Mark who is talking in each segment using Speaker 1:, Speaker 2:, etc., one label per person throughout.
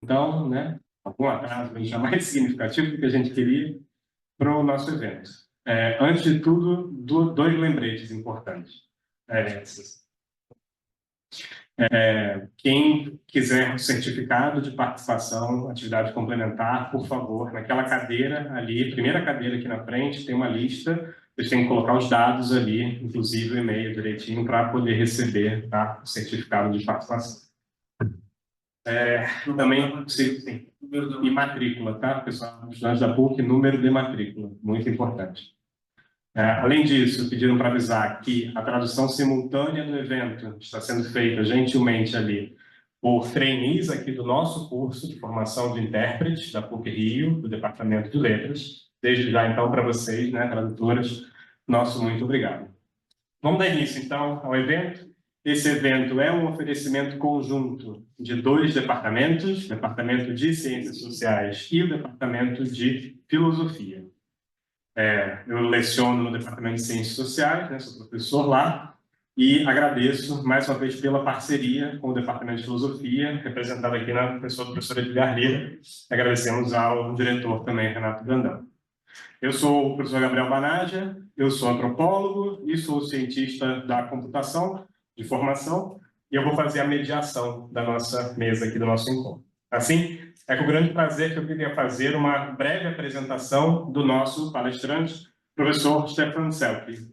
Speaker 1: então, né, algum atraso, mas jamais significativo do que a gente queria para o nosso evento. Antes de tudo, dois lembretes importantes. Quem quiser um certificado de participação, atividade complementar, por favor, naquela cadeira ali, primeira cadeira aqui na frente, tem uma lista, vocês têm que colocar os dados ali, inclusive o e-mail direitinho, para poder receber, tá, o certificado de participação. Também, sim, e matrícula, tá, pessoal? Estudantes da PUC, número de matrícula, muito importante. Além disso, pediram para avisar que a tradução simultânea do evento está sendo feita gentilmente ali por trainees aqui do nosso curso de formação de intérpretes da PUC-Rio, do Departamento de Letras. Desde já, então, para vocês, né, tradutoras, nosso muito obrigado. Vamos dar início, então, ao evento. Esse evento é um oferecimento conjunto de dois departamentos, o Departamento de Ciências Sociais e o Departamento de Filosofia. Eu leciono no Departamento de Ciências Sociais, né, sou professor lá, e agradeço mais uma vez pela parceria com o Departamento de Filosofia, representado aqui na professora Edgar Lira. Agradecemos ao diretor também, Renato Brandão. Eu sou o professor Gabriel Banaggia, eu sou antropólogo e sou cientista da computação de formação, e eu vou fazer a mediação da nossa mesa aqui, do nosso encontro. Assim, é com grande prazer que eu queria fazer uma breve apresentação do nosso palestrante, professor Stefan Selke.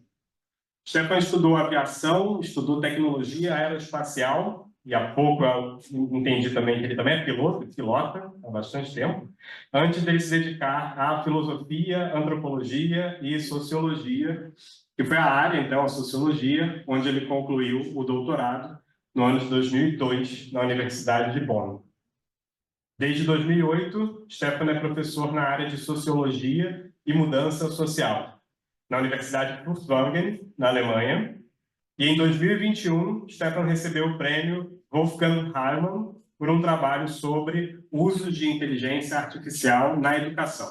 Speaker 1: Stefan estudou aviação, estudou tecnologia aeroespacial, e há pouco eu entendi também que ele também é pilota há bastante tempo, antes de se dedicar à filosofia, antropologia e sociologia, que foi a área, então, a sociologia, onde ele concluiu o doutorado no ano de 2002, na Universidade de Bonn. Desde 2008, Stefan é professor na área de Sociologia e Mudança Social, na Universidade de Furtwangen, na Alemanha. E em 2021, Stefan recebeu o prêmio Wolfgang Hartmann por um trabalho sobre uso de inteligência artificial na educação.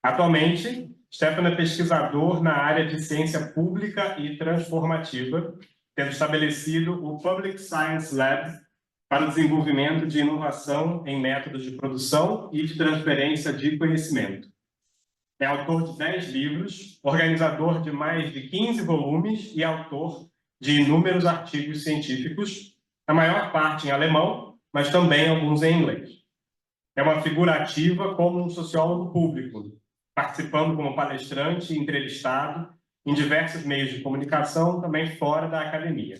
Speaker 1: Atualmente, Stefan é pesquisador na área de ciência pública e transformativa, tendo estabelecido o Public Science Lab para o desenvolvimento de inovação em métodos de produção e de transferência de conhecimento. É autor de 10 livros, organizador de mais de 15 volumes e autor de inúmeros artigos científicos, a maior parte em alemão, mas também alguns em inglês. É uma figura ativa como um sociólogo público, participando como palestrante e entrevistado em diversos meios de comunicação, também fora da academia.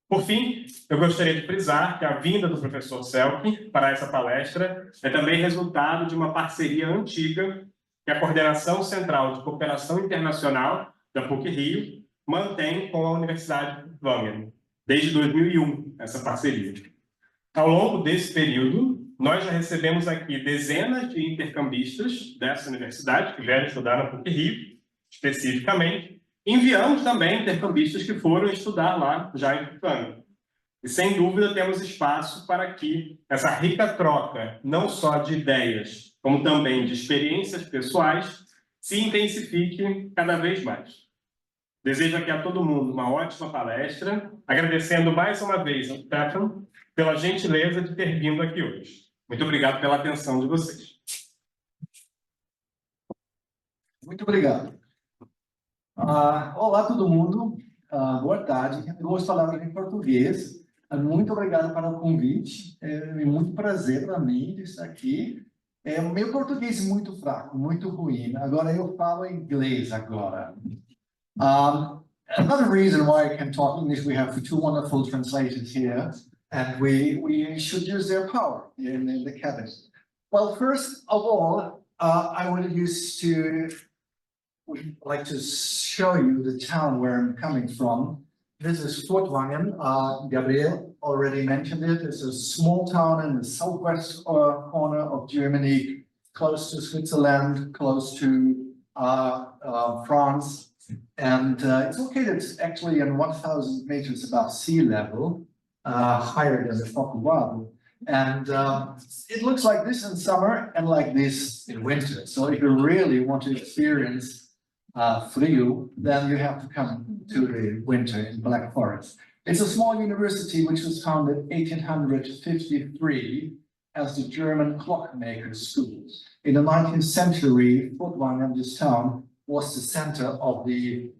Speaker 1: Por fim, eu gostaria de frisar que a vinda do professor Selke para essa palestra é também resultado de uma parceria antiga que a Coordenação Central de Cooperação Internacional da PUC-Rio mantém com a Universidade de Furtwangen, desde 2001, essa parceria. Ao longo desse período, nós já recebemos aqui dezenas de intercambistas dessa universidade, que vieram estudar na PUC-Rio, especificamente. Enviamos também intercambistas que foram estudar lá, já em Furtwangen. E, sem dúvida, temos espaço para que essa rica troca, não só de ideias, como também de experiências pessoais, se intensifique cada vez mais. Desejo aqui a todo mundo uma ótima palestra, agradecendo mais uma vez ao Stefan pela gentileza de ter vindo aqui hoje. Muito obrigado pela atenção de vocês.
Speaker 2: Muito obrigado. Olá, todo mundo. Boa tarde. Eu vou falar em português. Muito obrigado pelo convite. É muito prazer para mim estar aqui. Meu português é muito fraco, muito ruim. Agora eu falo inglês agora. Another reason why I can talk English, we have two wonderful translators here, and we should use their power in the cabin. Well, first of all, I would like to show you the town where I'm coming from. This is Furtwangen. Gabriel already mentioned it. It's a small town in the southwest corner of Germany, close to Switzerland, close to France. And it's located actually in 1,000 meters above sea level, higher than the Furtwangen. And it looks like this in summer and like this in winter. So if you really want to experience Frio, then you have to come to the winter in Black Forest. It's a small university which was founded in 1853 as the German clockmaker school. In the 19th century, Furtwangen, this town, was the center of the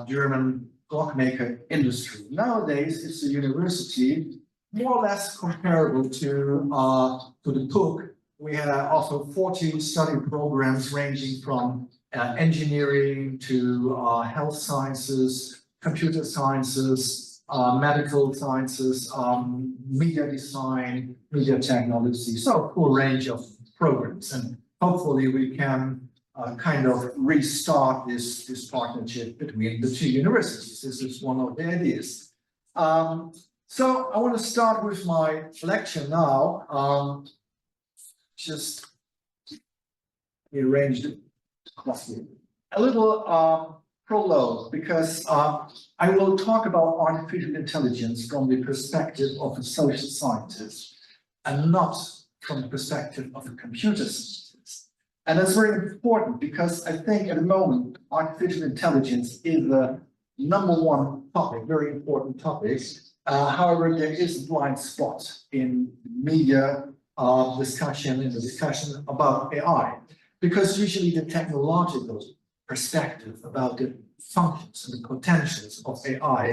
Speaker 2: German clockmaker industry. Nowadays, it's a university more or less comparable to the PUC. We offer 40 study programs ranging from engineering to health sciences, computer sciences, medical sciences, media design, media technology, so a full range of programs. And hopefully we can kind of restart this partnership between the two universities. This is one of the ideas. So I want to start with my lecture now. Just rearrange it a little prologue, because I will talk about artificial intelligence from the perspective of a social scientist and not from the perspective of a computer scientist. And that's very important, because I think at the moment artificial intelligence is the #1 topic, very important topic. However, there is a blind spot in media discussion, in the discussion about AI, because usually the technological perspective about the functions and the potentials of AI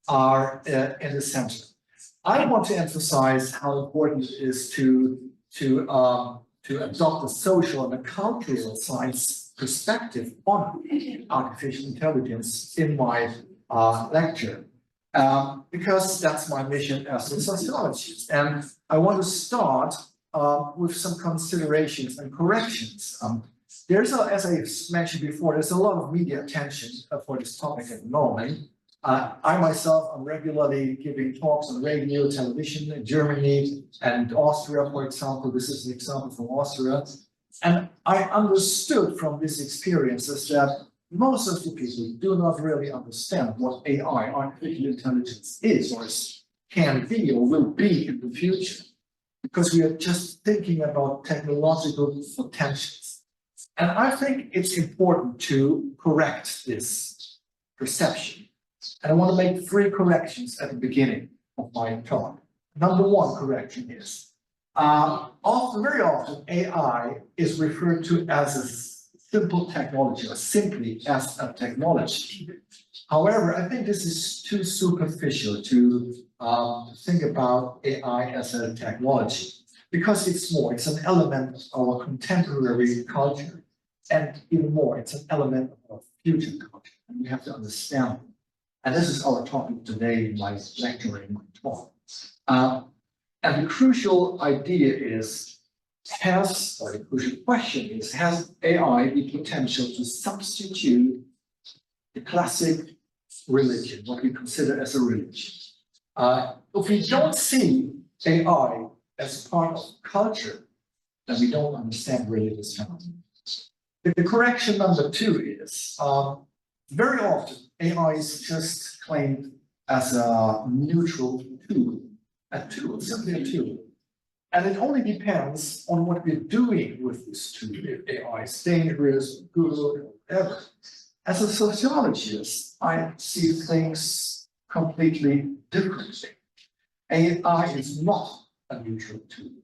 Speaker 2: are in the center. I want to emphasize how important it is to adopt a social and a cultural science perspective on artificial intelligence in my lecture. Because that's my mission as a sociologist. And I want to start with some considerations and corrections. As I mentioned before, there's a lot of media attention for this topic at the moment. I myself am regularly giving talks on radio, television in Germany and Austria, for example. This is an example from Austria. And I understood from these experiences that most of the people do not really understand what AI, artificial intelligence, is or can be or will be in the future, because we are just thinking about technological potentials. And I think it's important to correct this perception. And I want to make 3 corrections at the beginning of my talk. #1 correction is, very often AI is referred to as a simple technology, or simply as a technology. However, I think this is too superficial to think about AI as a technology, because it's more, it's an element of our contemporary culture, and even more, it's an element of our future culture, and we have to understand it. And this is our topic today in my lecture, in my talk. And the crucial idea is, the crucial question is, has AI the potential to substitute the classic religion, what we consider as a religion? If we don't see AI as part of culture, then we don't understand really this phenomenon. The correction #2 is, very often AI is just claimed as a neutral tool, simply a tool. And it only depends on what we're doing with this tool, if AI is dangerous, good, or whatever. As a sociologist, I see things completely differently. AI is not a neutral tool.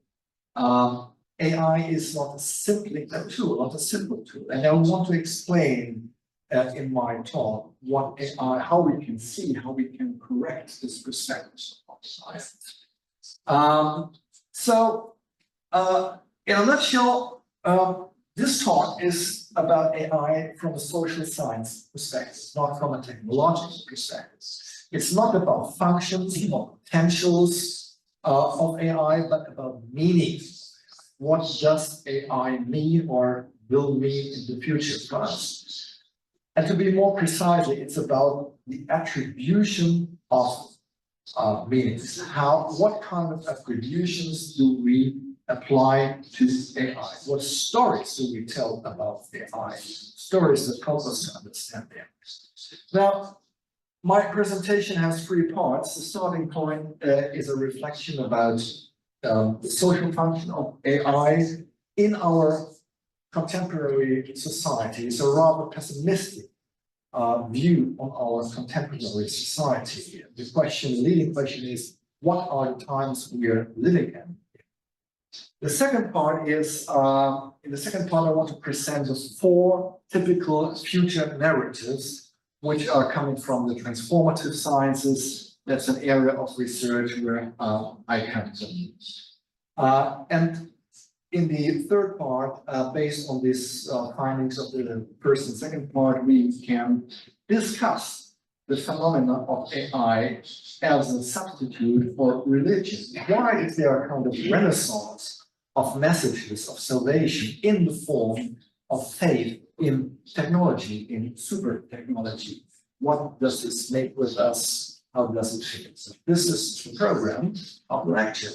Speaker 2: AI is not simply a tool, not a simple tool. And I want to explain in my talk what AI, how we can see, how we can correct this perspective of science. In a nutshell, this talk is about AI from a social science perspective, not from a technological perspective. It's not about functions or potentials of AI, but about meaning. What does AI mean or will mean in the future for us? And to be more precisely, it's about the attribution of meanings. What kind of attributions do we apply to AI? What stories do we tell about AI? Stories that help us to understand them. Now, my presentation has 3 parts. The starting point is a reflection about the social function of AI in our contemporary society. It's a rather pessimistic view on our contemporary society. The leading question is, what are the times we are living in? The second part is, in the second part, I want to present the 4 typical future narratives, which are coming from the transformative sciences. That's an area of research where I come to. And in the third part, based on these findings of the first and second part, we can discuss the phenomena of AI as a substitute for religion. Why is there a kind of renaissance of messages of salvation in the form of faith in technology, in super technology? What does this make with us? How does it fit? So this is the program of the lecture.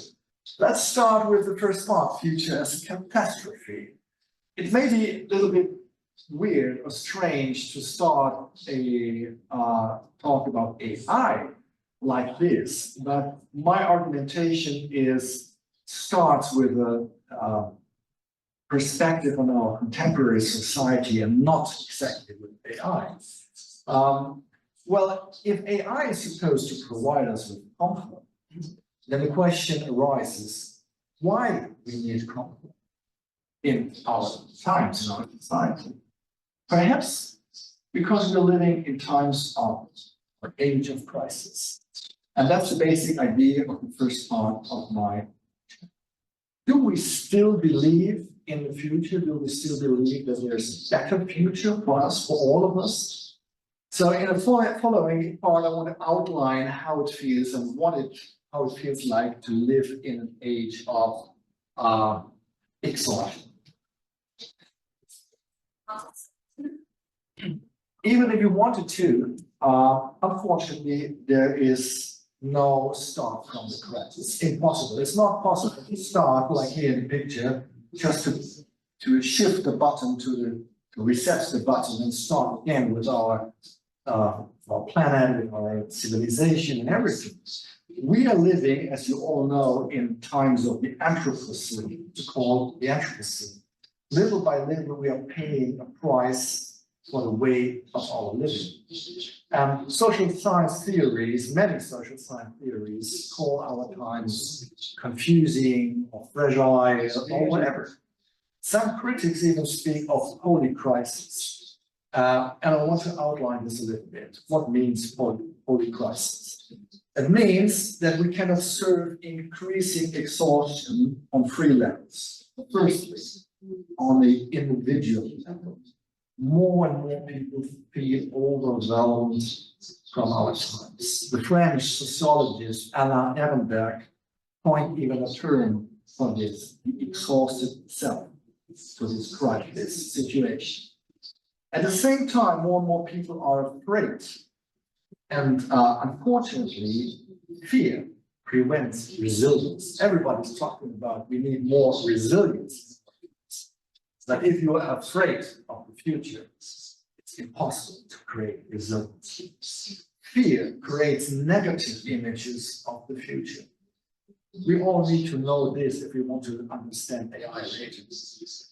Speaker 2: Let's start with the first part, future as a catastrophe. It may be a little bit weird or strange to start a talk about AI like this, but my argumentation starts with a perspective on our contemporary society and not exactly with AI. Well, if AI is supposed to provide us with comfort, then the question arises, why we need comfort in our times, in our society? Perhaps because we're living in times of an age of crisis. And that's the basic idea of the first part of my. Do we still believe in the future? Do we still believe that there's a better future for us, for all of us? So in the following part, I want to outline how it feels and how it feels like to live in an age of exhaustion. Even if you wanted to, unfortunately, there is no start from the crash. It's impossible. It's not possible to start like here in the picture, just to shift the button to reset the button and start again with our planet, with our civilization and everything. We are living, as you all know, in times of the Anthropocene, it's called the Anthropocene. Little by little, we are paying a price for the way of our living. Social science theories, many social science theories, call our times confusing or fragile or whatever. Some critics even speak of holy crisis. And I want to outline this a little bit. What means holy crisis? It means that we can observe increasing exhaustion on 3 levels. Firstly, on the individual level, more and more people feel overwhelmed from our times. The French sociologist Alain Ehrenberg coined even a term for this, the exhausted self, to describe this situation. At the same time, more and more people are afraid. And unfortunately, fear prevents resilience. Everybody's talking about we need more resilience. But if you are afraid of the future, it's impossible to create resilience. Fear creates negative images of the future. We all need to know this if we want to understand AI later.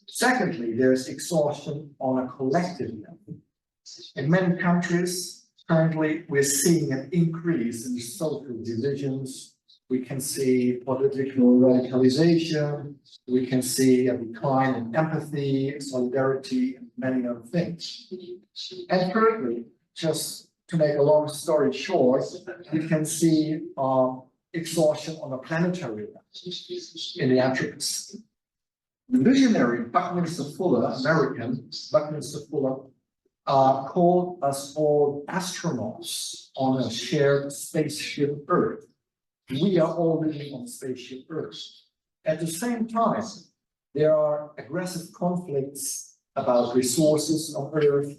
Speaker 2: Secondly, there's exhaustion on a collective level. In many countries, currently, we're seeing an increase in social divisions. We can see political radicalization. We can see a decline in empathy, solidarity, and many other things. And thirdly, just to make a long story short, we can see exhaustion on a planetary level in the Anthropocene. The visionary Buckminster Fuller, American Buckminster Fuller, called us all astronauts on a shared spaceship Earth. We are all living on spaceship Earth. At the same time, there are aggressive conflicts about resources on Earth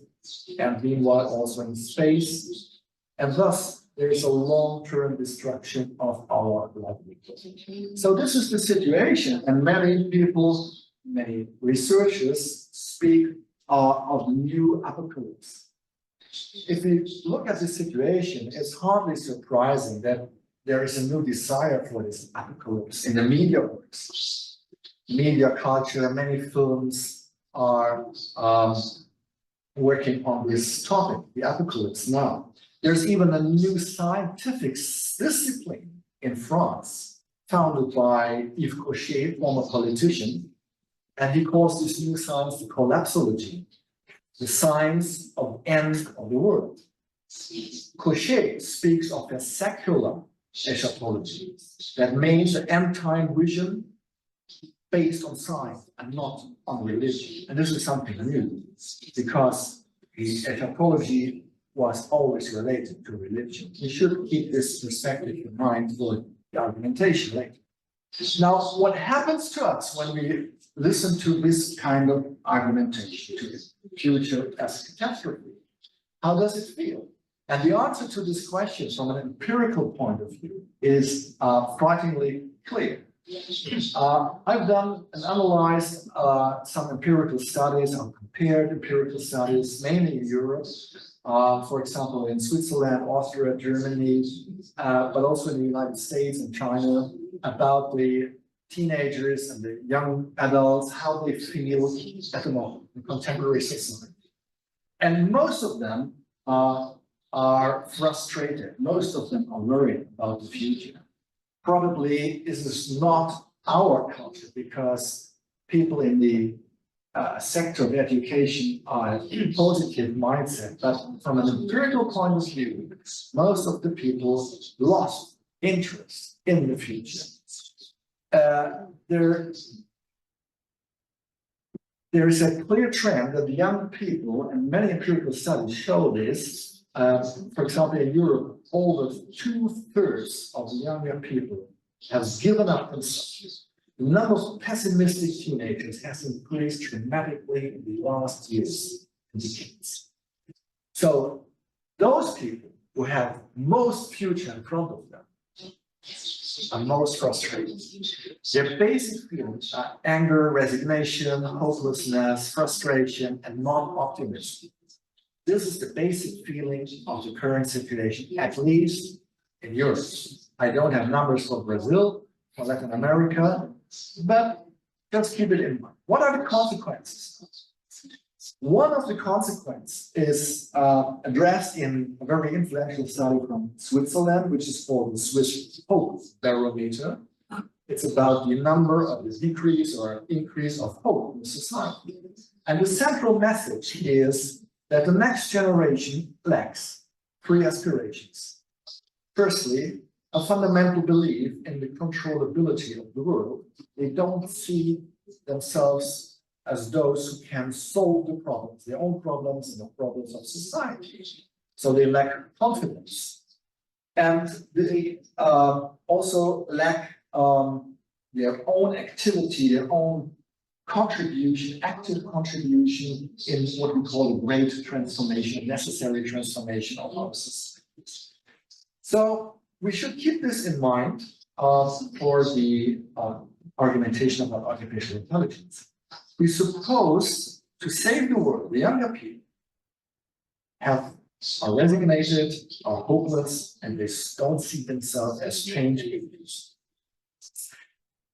Speaker 2: and meanwhile also in space. And thus, there is a long-term destruction of our livelihood. So this is the situation, and many people, many researchers speak of new apocalypse. If we look at the situation, it's hardly surprising that there is a new desire for this apocalypse in the media works. Media culture, many films are working on this topic, the apocalypse now. There's even a new scientific discipline in France founded by Yves Cochet, former politician, and he calls this new science the collapsology, the science of end of the world. Cochet speaks of a secular eschatology. That means an end-time vision based on science and not on religion. And this is something new, because the eschatology was always related to religion. We should keep this perspective in mind for the argumentation later. Now, what happens to us when we listen to this kind of argumentation, to the future as catastrophe? How does it feel? And the answer to this question from an empirical point of view is frighteningly clear. I've done and analyzed some empirical studies, or compared empirical studies, mainly in Europe, for example, in Switzerland, Austria, Germany, but also in the United States and China, about the teenagers and the young adults, how they feel at the moment in contemporary society. And most of them are frustrated. Most of them are worried about the future. Probably this is not our culture, because people in the sector of education are in positive mindset, but from an empirical point of view, most of the people lost interest in the future. There is a clear trend that the young people, and many empirical studies show this. For example, in Europe, over 2/3 of the younger people have given up themselves. The number of pessimistic teenagers has increased dramatically in the last years and decades. So those people who have most future in front of them are most frustrated. Their basic feelings are anger, resignation, hopelessness, frustration, and non-optimism. This is the basic feeling of the current situation, at least in Europe. I don't have numbers for Brazil, for Latin America, but just keep it in mind. What are the consequences? One of the consequences is addressed in a very influential study from Switzerland, which is called the Swiss Hope Barometer. It's about the number of the decrease or increase of hope in society. And the central message is that the next generation lacks three aspirations. Firstly, a fundamental belief in the controllability of the world. They don't see themselves as those who can solve the problems, their own problems and the problems of society. So they lack confidence. And they also lack their own activity, their own contribution, active contribution in what we call a great transformation, necessary transformation of our society. So we should keep this in mind for the argumentation about artificial intelligence. We suppose to save the world, the younger people are resignated, are hopeless, and they don't see themselves as change agents.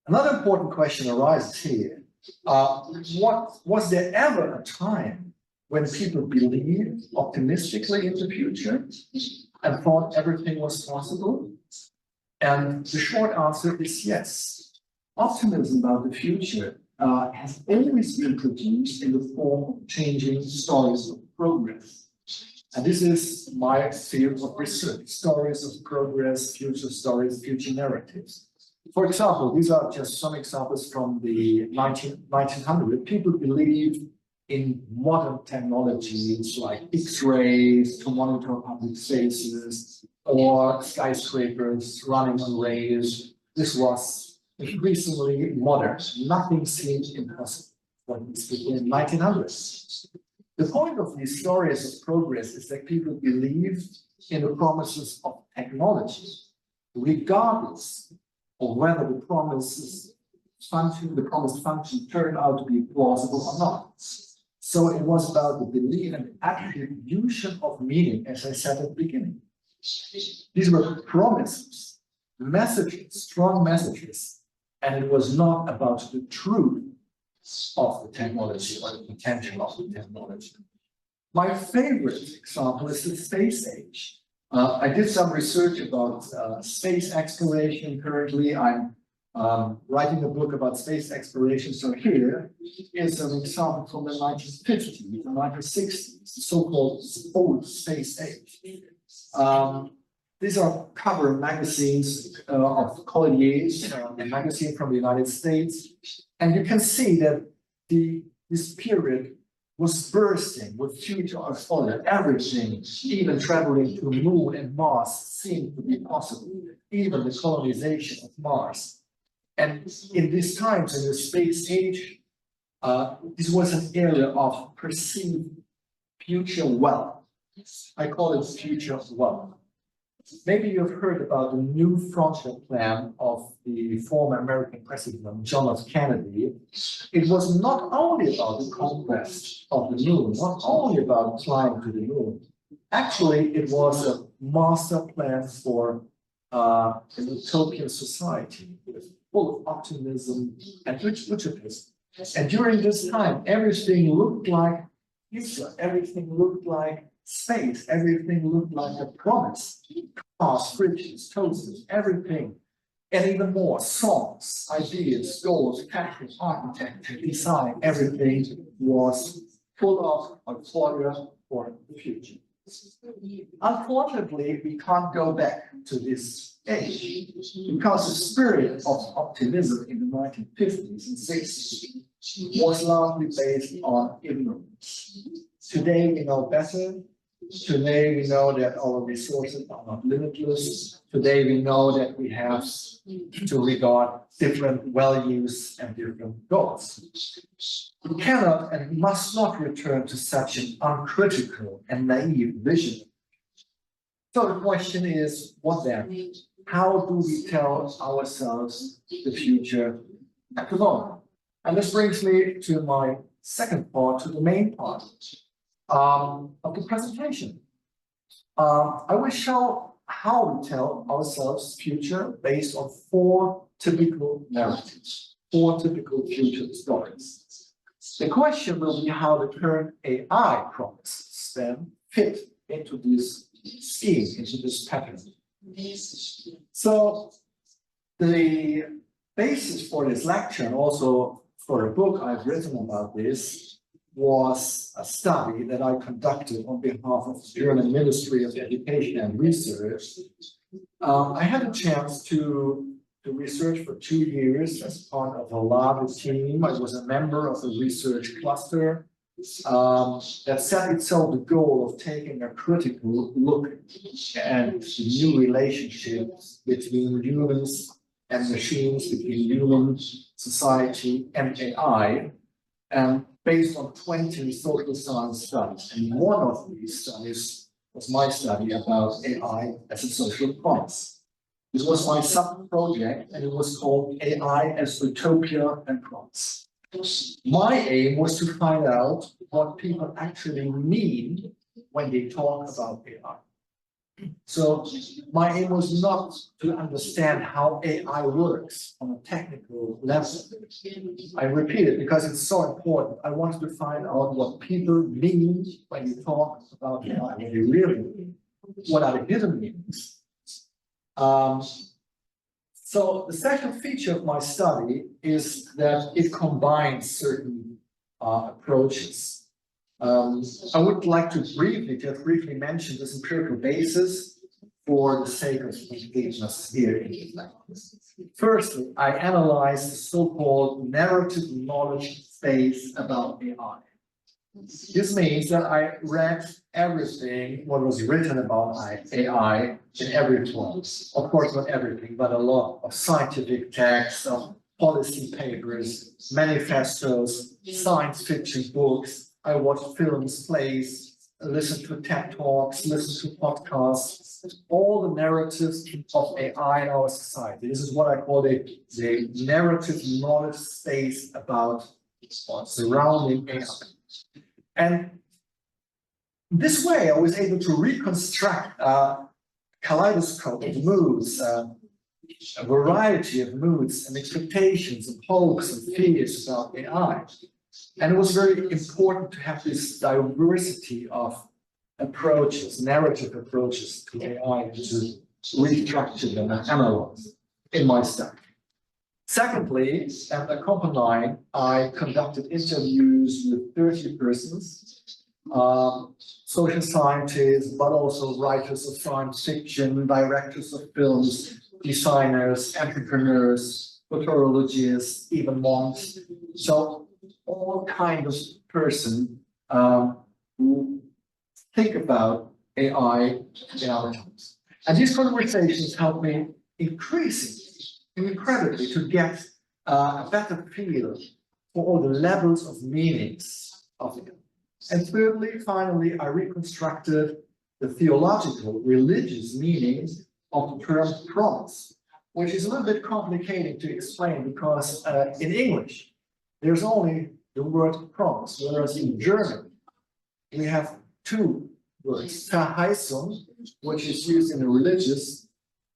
Speaker 2: Another important question arises here. Was there ever a time when people believed optimistically in the future and thought everything was possible? And the short answer is yes. Optimism about the future has always been produced in the form of changing stories of progress. And this is my field of research: stories of progress, future stories, future narratives. For example, these are just some examples from the 1900s. People believed in modern technologies like X-rays to monitor public spaces, or skyscrapers running on rails. This was increasingly modern. Nothing seemed impossible when we speak in 1900s. The point of these stories of progress is that people believed in the promises of technology, regardless of whether the promised function turned out to be plausible or not. So it was about the belief and attribution of meaning, as I said at the beginning. These were promises, messages, strong messages, and it was not about the truth of the technology or the potential of the technology. My favorite example is the space age. I did some research about space exploration. Currently, I'm writing a book about space exploration. So here is an example from the 1950s, the 1960s, the so-called old space age. These are cover magazines of Collier's, a magazine from the United States. And you can see that this period was bursting with future exploration. Everything, even traveling to the moon and Mars, seemed to be possible, even the colonization of Mars. And in these times, in the space age, this was an area of perceived future wealth. I call it future wealth. Maybe you've heard about the New Frontier plan of the former American president, John F. Kennedy. It was not only about the conquest of the moon, not only about flying to the moon. Actually, it was a master plan for a utopian society full of optimism and utopism. And during this time, everything looked like future, everything looked like space, everything looked like a promise. Cars, fridges, toasters, everything, and even more songs, ideas, goals, fashion, architecture, design, everything was full of euphoria for the future. Unfortunately, we can't go back to this age because the spirit of optimism in the 1950s and 60s was largely based on ignorance. Today we know better. Today we know that our resources are not limitless. Today we know that we have to regard different values and different goals. We cannot and must not return to such an uncritical and naive vision. So the question is, what then? How do we tell ourselves the future at the moment? And this brings me to my second part, to the main part of the presentation. I will show how we tell ourselves future based on four typical narratives, four typical future stories. The question will be how the current AI promises then fit into this scheme, into this pattern. So the basis for this lecture, and also for a book I've written about this, was a study that I conducted on behalf of the German Ministry of Education and Research. I had a chance to research for 2 years as part of a larger team. I was a member of the research cluster that set itself the goal of taking a critical look at the new relationships between humans and machines, between human society and AI, and based on 20 social science studies. And one of these studies was my study about AI as a social promise. This was my sub-project, and it was called AI as Utopia and Promise. My aim was to find out what people actually mean when they talk about AI. So my aim was not to understand how AI works on a technical level. I repeat it because it's so important. I wanted to find out what people mean when you talk about AI, what they really mean. What are the hidden meanings? So the second feature of my study is that it combines certain approaches. I would like to briefly mention this empirical basis for the sake of completeness here. Firstly, I analyzed the so-called narrative knowledge space about AI. This means that I read everything what was written about AI in every form. Of course, not everything, but a lot of scientific texts, of policy papers, manifestos, science fiction books. I watched films, plays, listened to TED Talks, listened to podcasts, all the narratives of AI in our society. This is what I call the narrative knowledge space about surrounding AI. And this way, I was able to reconstruct a kaleidoscope of moods, a variety of moods and expectations and hopes and fears about AI. And it was very important to have this diversity of approaches, narrative approaches to AI, to restructure them and analyze in my study. Secondly, at the Copenhagen, I conducted interviews with 30 persons, social scientists, but also writers of science fiction, directors of films, designers, entrepreneurs, futurologists, even monks. So all kinds of person who think about AI in our times. And these conversations help me incredibly to get a better feel for all the levels of meanings of it. And thirdly, finally, I reconstructed the theological, religious meanings of the term promise, which is a little bit complicated to explain because in English, there's only the word promise, whereas in German, we have two words, Verheißung, which is used in a religious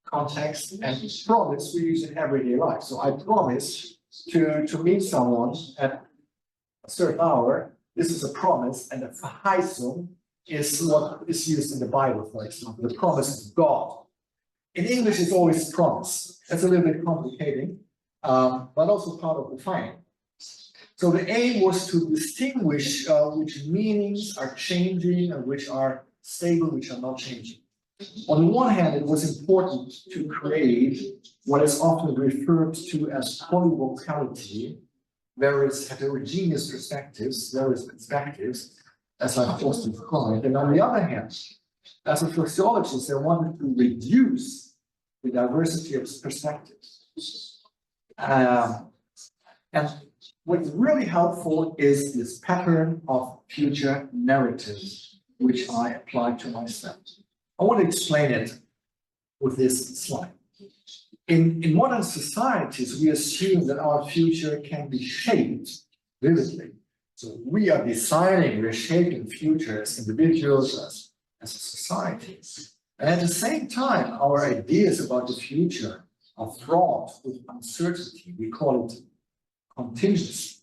Speaker 2: context, and promise we use in everyday life. So I promise to meet someone at a certain hour. This is a promise, and a Verheißung is what is used in the Bible, for example, the promise of God. In English, it's always promise. That's a little bit complicating, but also part of the fine. So the aim was to distinguish which meanings are changing and which are stable, which are not changing. On the one hand, it was important to create what is often referred to as polyvocality, various heterogeneous perspectives, as I just described. And on the other hand, as a sociologist, I wanted to reduce the diversity of perspectives. And what's really helpful is this pattern of future narratives, which I applied to myself. I want to explain it with this slide. In modern societies, we assume that our future can be shaped vividly. So we are designing, we're shaping future as individuals, as a society. And at the same time, our ideas about the future are fraught with uncertainty. We call it contingency.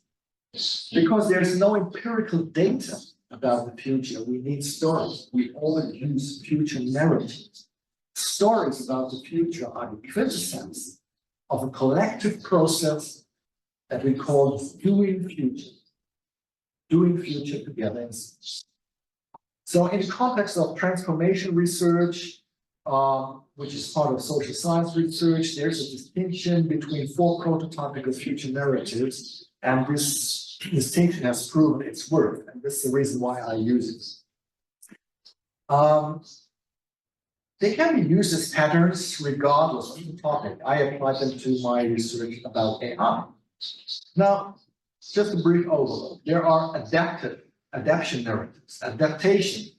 Speaker 2: Because there's no empirical data about the future, we need stories. We all use future narratives. Stories about the future are the quintessence of a collective process that we call doing future together. So in the context of transformation research, which is part of social science research, there's a distinction between four prototypical future narratives, and this distinction has proven its worth, and this is the reason why I use it. They can be used as patterns regardless of the topic. I applied them to my research about AI. Now, just a brief overview. There are adaptation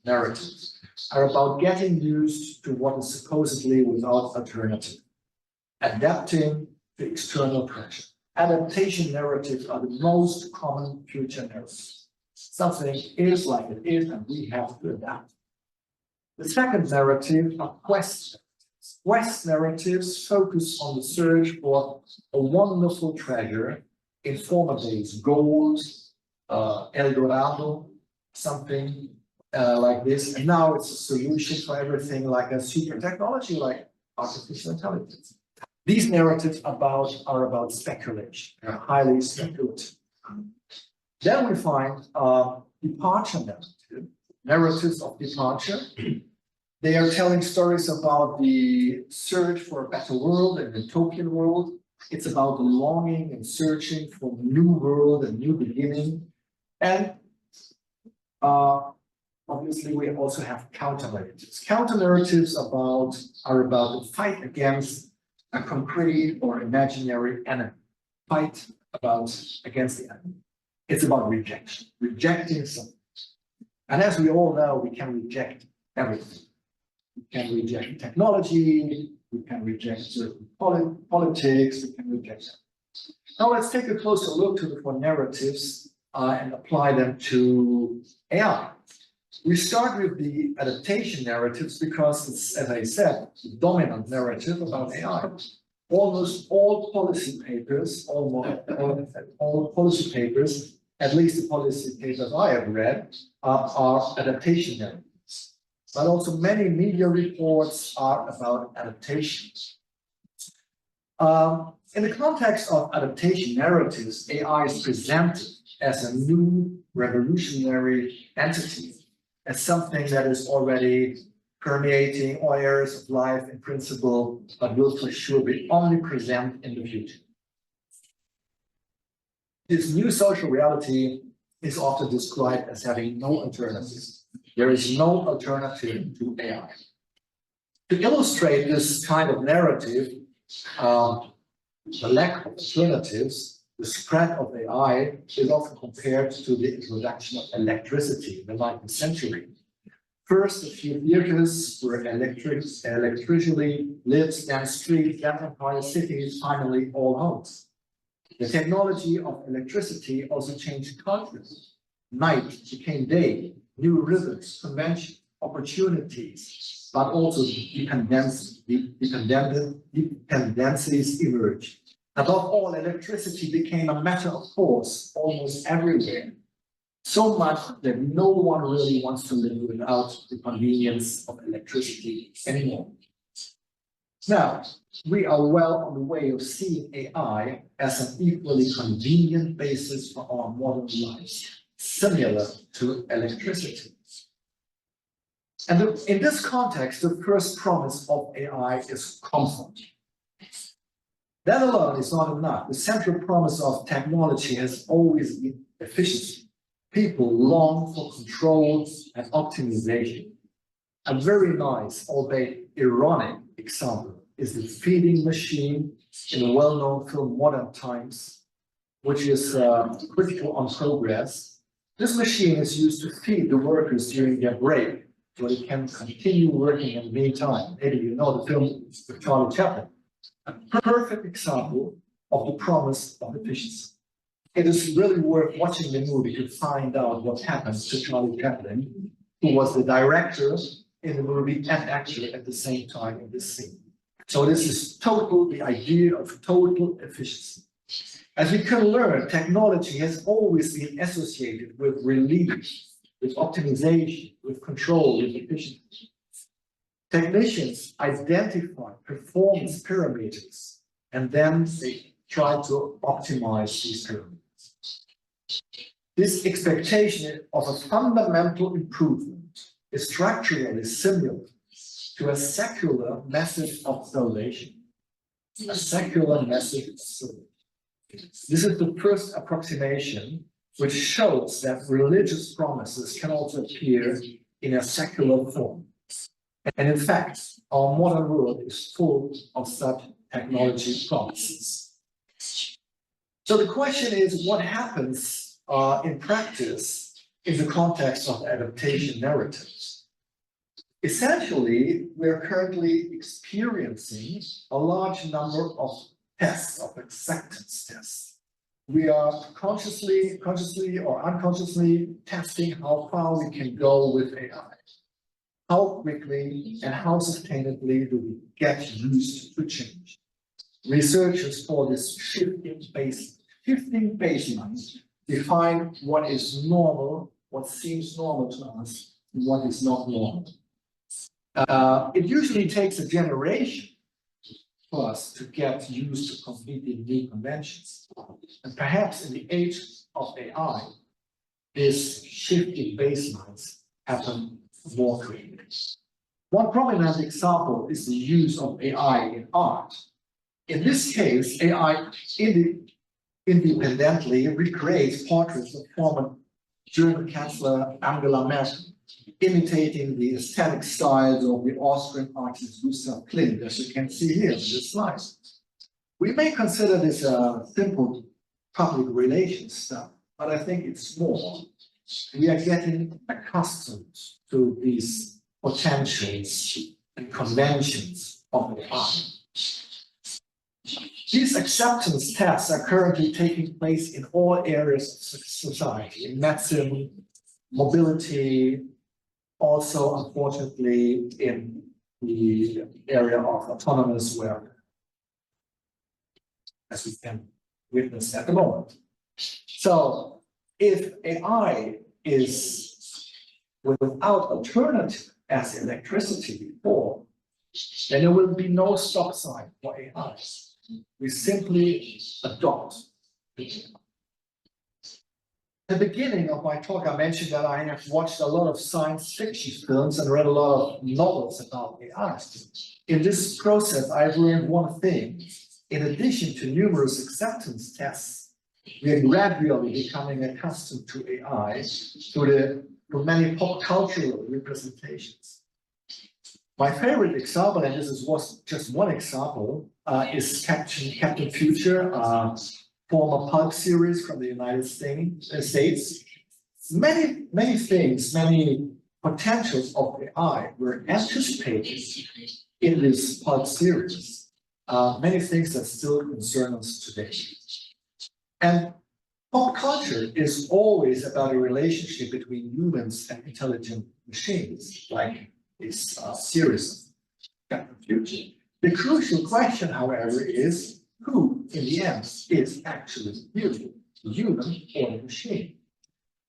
Speaker 2: narratives are about getting used to what is supposedly without alternative, adapting to external pressure. Adaptation narratives are the most common future narratives. Something is like it is, and we have to adapt. The second narrative are quest narratives. Quest narratives focus on the search for a wonderful treasure in former days, gold, El Dorado, something like this. And now it's a solution for everything, like a super technology, like artificial intelligence. These narratives are about speculation. They're highly speculative. Then we find departure narratives of departure. They are telling stories about the search for a better world, a utopian world. It's about the longing and searching for a new world, a new beginning. And obviously, we also have counter narratives. Counter narratives are about the fight against a concrete or imaginary enemy. Fight against the enemy. It's about rejection, rejecting something. And as we all know, we can reject everything. We can reject technology, we can reject certain politics, we can reject them. Now let's take a closer look to the four narratives and apply them to AI. We start with the adaptation narratives because it's, as I said, the dominant narrative about AI. Almost all policy papers, at least the policy papers I have read, are adaptation narratives. But also many media reports are about adaptations. In the context of adaptation narratives, AI is presented as a new revolutionary entity, as something that is already permeating all areas of life in principle, but will for sure be omnipresent in the future. This new social reality is often described as having no alternatives. There is no alternative to AI. To illustrate this kind of narrative, the lack of alternatives, the spread of AI is often compared to the introduction of electricity in the 19th century. First, a few theaters were electrically lit, then streets, then entire cities, finally all homes. The technology of electricity also changed cultures. Night became day, new rhythms, conventions, opportunities, but also dependencies emerged. Above all, electricity became a matter of course almost everywhere. So much that no one really wants to live without the convenience of electricity anymore. Now, we are well on the way of seeing AI as an equally convenient basis for our modern lives, similar to electricity. And in this context, the first promise of AI is comfort. That alone is not enough. The central promise of technology has always been efficiency. People long for control and optimization. A very nice, albeit ironic example is the feeding machine in a well-known film Modern Times, which is critical on progress. This machine is used to feed the workers during their break, so they can continue working in the meantime. Maybe you know the film with Charlie Chaplin. A perfect example of the promise of efficiency. It is really worth watching the movie to find out what happens to Charlie Chaplin, who was the director in the movie and actor at the same time in this scene. So this is the idea of total efficiency. As we can learn, technology has always been associated with relief, with optimization, with control, with efficiency. Technicians identify performance parameters, and then they try to optimize these parameters. This expectation of a fundamental improvement is structurally similar to a secular method of observation. A secular method of observation. This is the first approximation which shows that religious promises can also appear in a secular form. And in fact, our modern world is full of such technology promises. So the question is, what happens in practice in the context of adaptation narratives? Essentially, we're currently experiencing a large number of tests, of acceptance tests. We are consciously or unconsciously testing how far we can go with AI. How quickly and how sustainably do we get used to change? Researchers call this shifting baselines. Shifting baselines define what is normal, what seems normal to us, and what is not normal. It usually takes a generation for us to get used to completely new conventions. And perhaps in the age of AI, these shifting baselines happen more quickly. One prominent example is the use of AI in art. In this case, AI independently recreates portraits of former German Chancellor Angela Merkel, imitating the aesthetic styles of the Austrian artist Gustav Klimt, as you can see here in this slide. We may consider this a simple public relations stuff, but I think it's more. We are getting accustomed to these potentials and conventions of AI. These acceptance tests are currently taking place in all areas of society, in medicine, mobility, also, unfortunately, in the area of autonomous work, as we can witness at the moment. So, if AI is without alternative as electricity before, then there will be no stop sign for AI. We simply adopt. At the beginning of my talk, I mentioned that I have watched a lot of science fiction films and read a lot of novels about AI. In this process, I've learned one thing. In addition to numerous acceptance tests, we are gradually becoming accustomed to AI through many pop cultural representations. My favorite example, and this was just one example, is Captain Future, former pulp series from the United States. Many things, many potentials of AI were anticipated in this pulp series. Many things that still concern us today. And pop culture is always about a relationship between humans and intelligent machines, like this series of Captain Future. The crucial question, however, is who, in the end, is actually human, the human or the machine?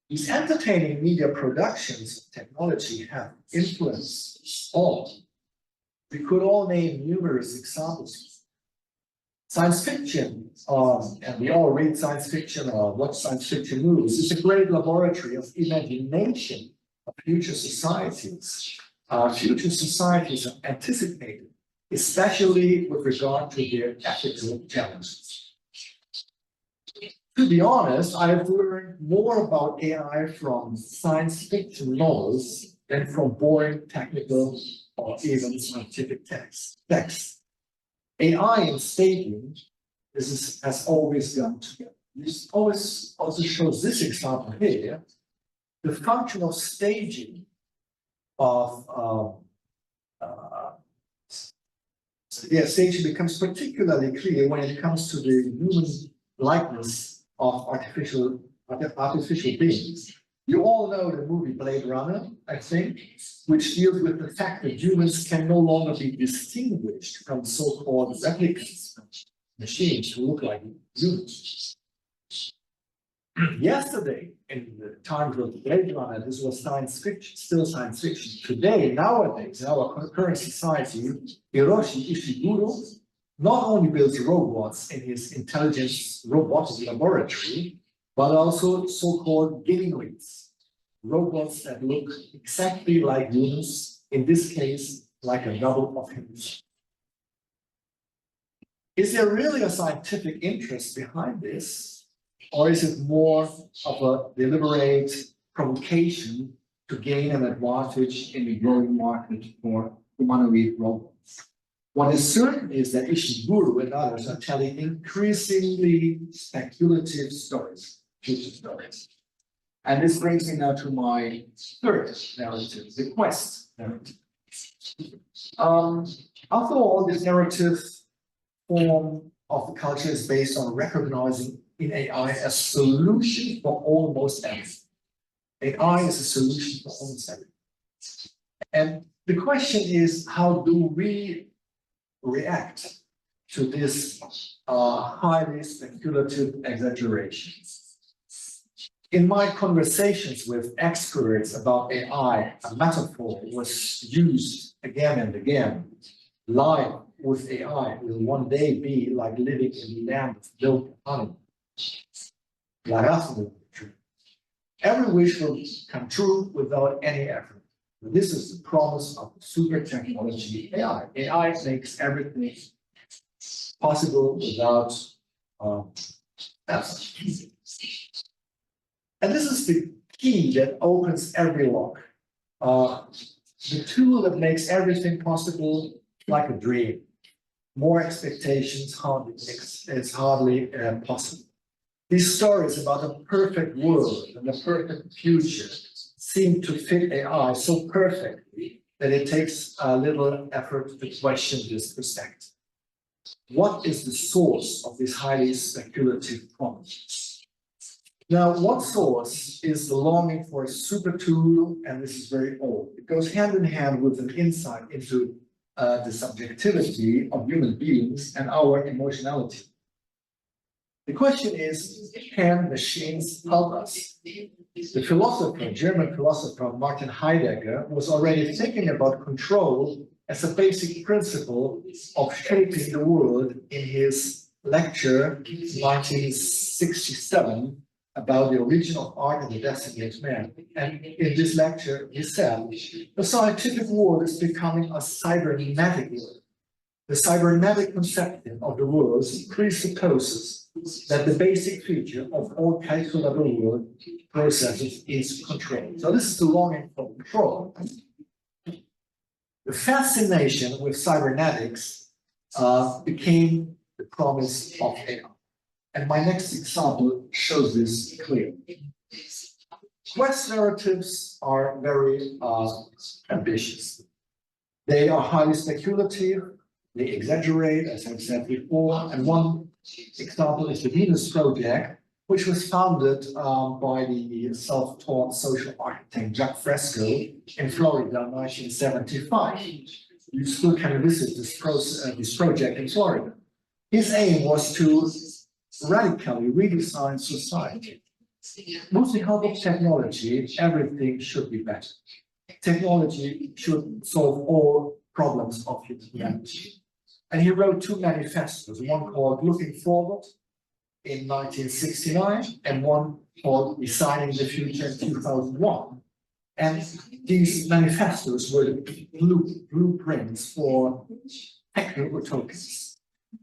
Speaker 2: These entertaining media productions of technology have influenced us all. We could all name numerous examples. Science fiction, and we all read science fiction or watch science fiction movies, is a great laboratory of imagination of future societies. Future societies are anticipated, especially with regard to their ethical challenges. To be honest, I've learned more about AI from science fiction novels than from boring technical or even scientific texts. AI in staging has always gone together. This always also shows this example here. The function of staging of staging becomes particularly clear when it comes to the human likeness of artificial beings. You all know the movie Blade Runner, I think, which deals with the fact that humans can no longer be distinguished from so-called replicants, machines who look like humans. Yesterday, in the times of Blade Runner, this was science fiction, still science fiction. Today, nowadays, in our current society, Hiroshi Ishiguro not only builds robots in his intelligence robotics laboratory, but also so-called guinea-pigs, robots that look exactly like humans, in this case, like a double of himself. Is there really a scientific interest behind this, or is it more of a deliberate provocation to gain an advantage in the growing market for humanoid robots? What is certain is that Ishiguro and others are telling increasingly speculative stories, future stories. And this brings me now to my third narrative, the quest narrative. After all, this narrative form of the culture is based on recognizing in AI a solution for almost everything. AI is a solution for almost everything. And the question is, how do we react to this highly speculative exaggerations? In my conversations with experts about AI, a metaphor was used again and again. Life with AI will one day be like living in the land of milk and honey. Every wish will come true without any effort. This is the promise of super technology AI. AI makes everything possible without effort. And this is the key that opens every lock. The tool that makes everything possible like a dream. More expectations it's hardly possible. These stories about a perfect world and a perfect future seem to fit AI so perfectly that it takes a little effort to question this perspective. What is the source of these highly speculative promises? Now, one source is the longing for a super tool, and this is very old. It goes hand in hand with an insight into the subjectivity of human beings and our emotionality. The question is, can machines help us? The German philosopher Martin Heidegger was already thinking about control as a basic principle of shaping the world in his lecture 1967 about the origin of art and the destiny of man. And in this lecture, he said, the scientific world is becoming a cybernetic world. The cybernetic conception of the world presupposes that the basic feature of all calculable world processes is control. So this is the longing for control. The fascination with cybernetics became the promise of AI. And my next example shows this clearly. Quest narratives are very ambitious. They are highly speculative. They exaggerate, as I've said before. And one example is the Venus Project, which was founded by the self-taught social architect Jacques Fresco in Florida in 1975. You still can visit this project in Florida. His aim was to radically redesign society. With the help of technology, everything should be better. Technology should solve all problems of humanity. And he wrote two manifestos, one called Looking Forward in 1969 and one called Designing the Future in 2001. And these manifestos were the blueprints for techno-utopians.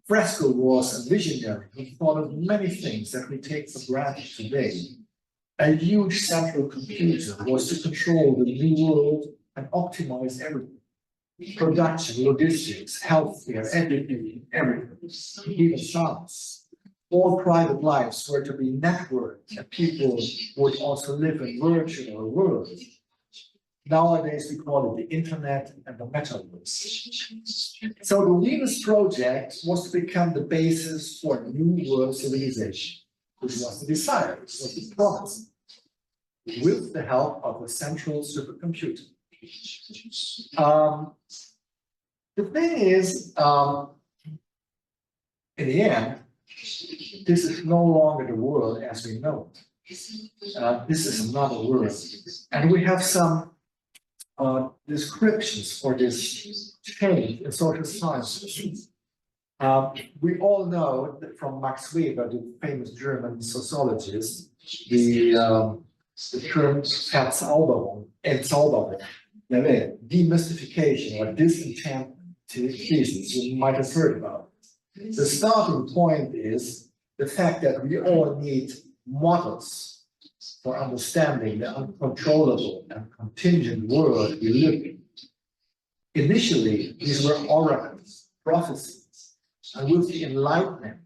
Speaker 2: Fresco was a visionary who thought of many things that we take for granted today. A huge central computer was to control the new world and optimize everything. Production, logistics, healthcare, education, everything, even science. All private lives were to be networked, and people would also live in virtual worlds. Nowadays, we call it the internet and the metaverse. So the Venus Project was to become the basis for a new world civilization, which was the desire, which was the promise, with the help of a central supercomputer. The thing is, in the end, this is no longer the world as we know it. This is another world. And we have some descriptions for this change in social sciences. We all know that from Max Weber, the famous German sociologist, the term Verzauberung, Entzauberung, demystification or disenchantment thesis you might have heard about. The starting point is the fact that we all need models for understanding the uncontrollable and contingent world we live in. Initially, these were oracles, prophecies, and with the Enlightenment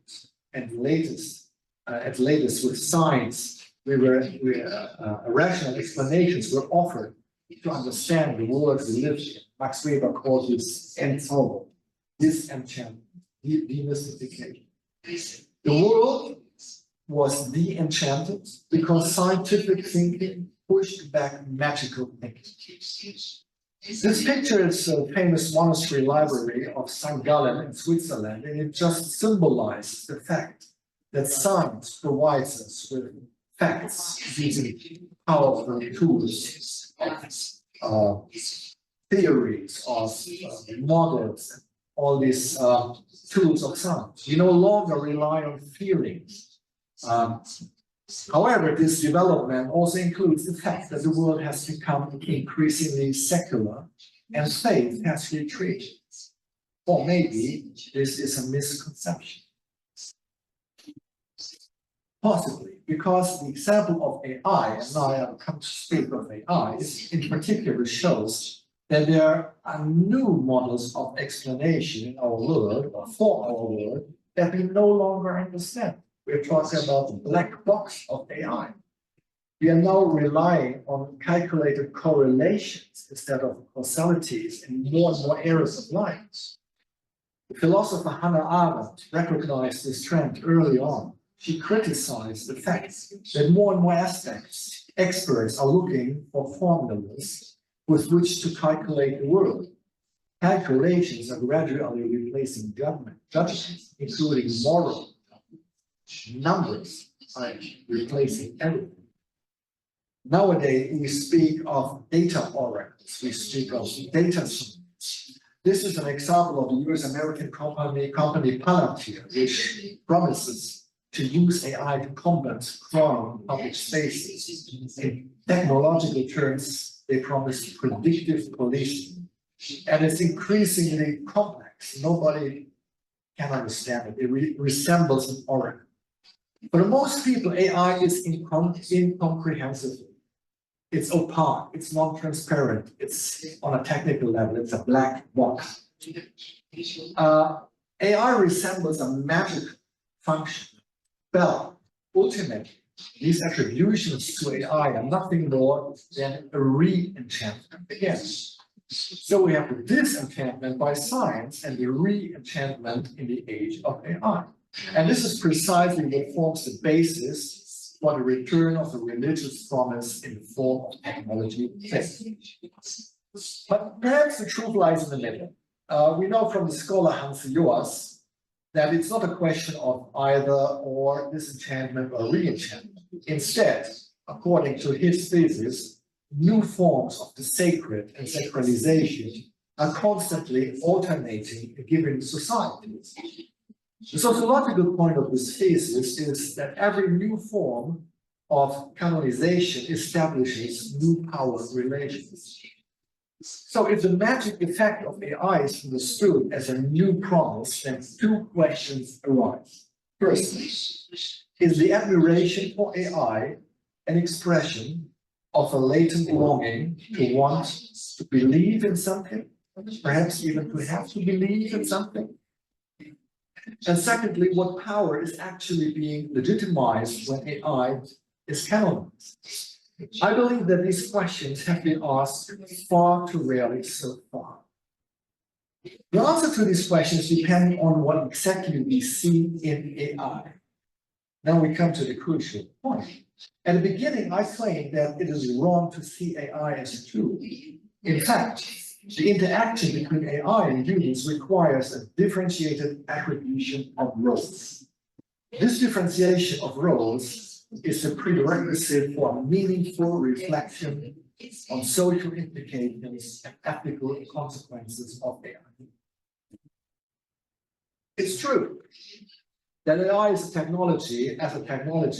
Speaker 2: and latest with science, rational explanations were offered to understand the world we live in. Max Weber called this Entzauberung, disenchantment, demystification. The world was de-enchanted because scientific thinking pushed back magical thinking. This picture is a famous monastery library of St. Gallen in Switzerland, and it just symbolizes the fact that science provides us with facts using powerful tools of theories, of models, all these tools of science. We no longer rely on feelings. However, this development also includes the fact that the world has become increasingly secular and faith has retreated. Or maybe this is a misconception. Possibly, because the example of AI, and now I have come to speak of AI, in particular shows that there are new models of explanation in our world, or for our world, that we no longer understand. We're talking about the black box of AI. We are now relying on calculated correlations instead of causalities in more and more areas of life. The philosopher Hannah Arendt recognized this trend early on. She criticized the fact that more and more experts are looking for formulas with which to calculate the world. Calculations are gradually replacing judgments, including moral. Numbers are replacing everything. Nowadays, we speak of data oracles, we speak of data science. This is an example of the US-American company Palestra, which promises to use AI to combat crime in public spaces. In technological terms, they promise predictive policing. And it's increasingly complex. Nobody can understand it. It resembles an oracle. For most people, AI is incomprehensible. It's opaque, it's non-transparent, it's on a technical level, it's a black box. AI resembles a magic function. But ultimately, these attributions to AI are nothing more than a re-enchantment again. So we have the disenchantment by science and the re-enchantment in the age of AI. And this is precisely what forms the basis for the return of the religious promise in the form of technology faith. But perhaps the truth lies in the middle. We know from the scholar Hans Joas that it's not a question of either or disenchantment or re-enchantment. Instead, according to his thesis, new forms of the sacred and sacralization are constantly alternating in given societies. The sociological point of this thesis is that every new form of canonization establishes new power relations. So if the magic effect of AI is understood as a new promise, then two questions arise. Firstly, is the admiration for AI an expression of a latent longing to want to believe in something, perhaps even to have to believe in something? And secondly, what power is actually being legitimized when AI is canonized? I believe that these questions have been asked far too rarely so far. The answer to these questions depend on what exactly we see in AI. Now we come to the crucial point. At the beginning, I claimed that it is wrong to see AI as a tool. In fact, the interaction between AI and humans requires a differentiated attribution of roles. This differentiation of roles is a prerequisite for meaningful reflection on social implications and ethical consequences of AI. It's true that AI is a technology,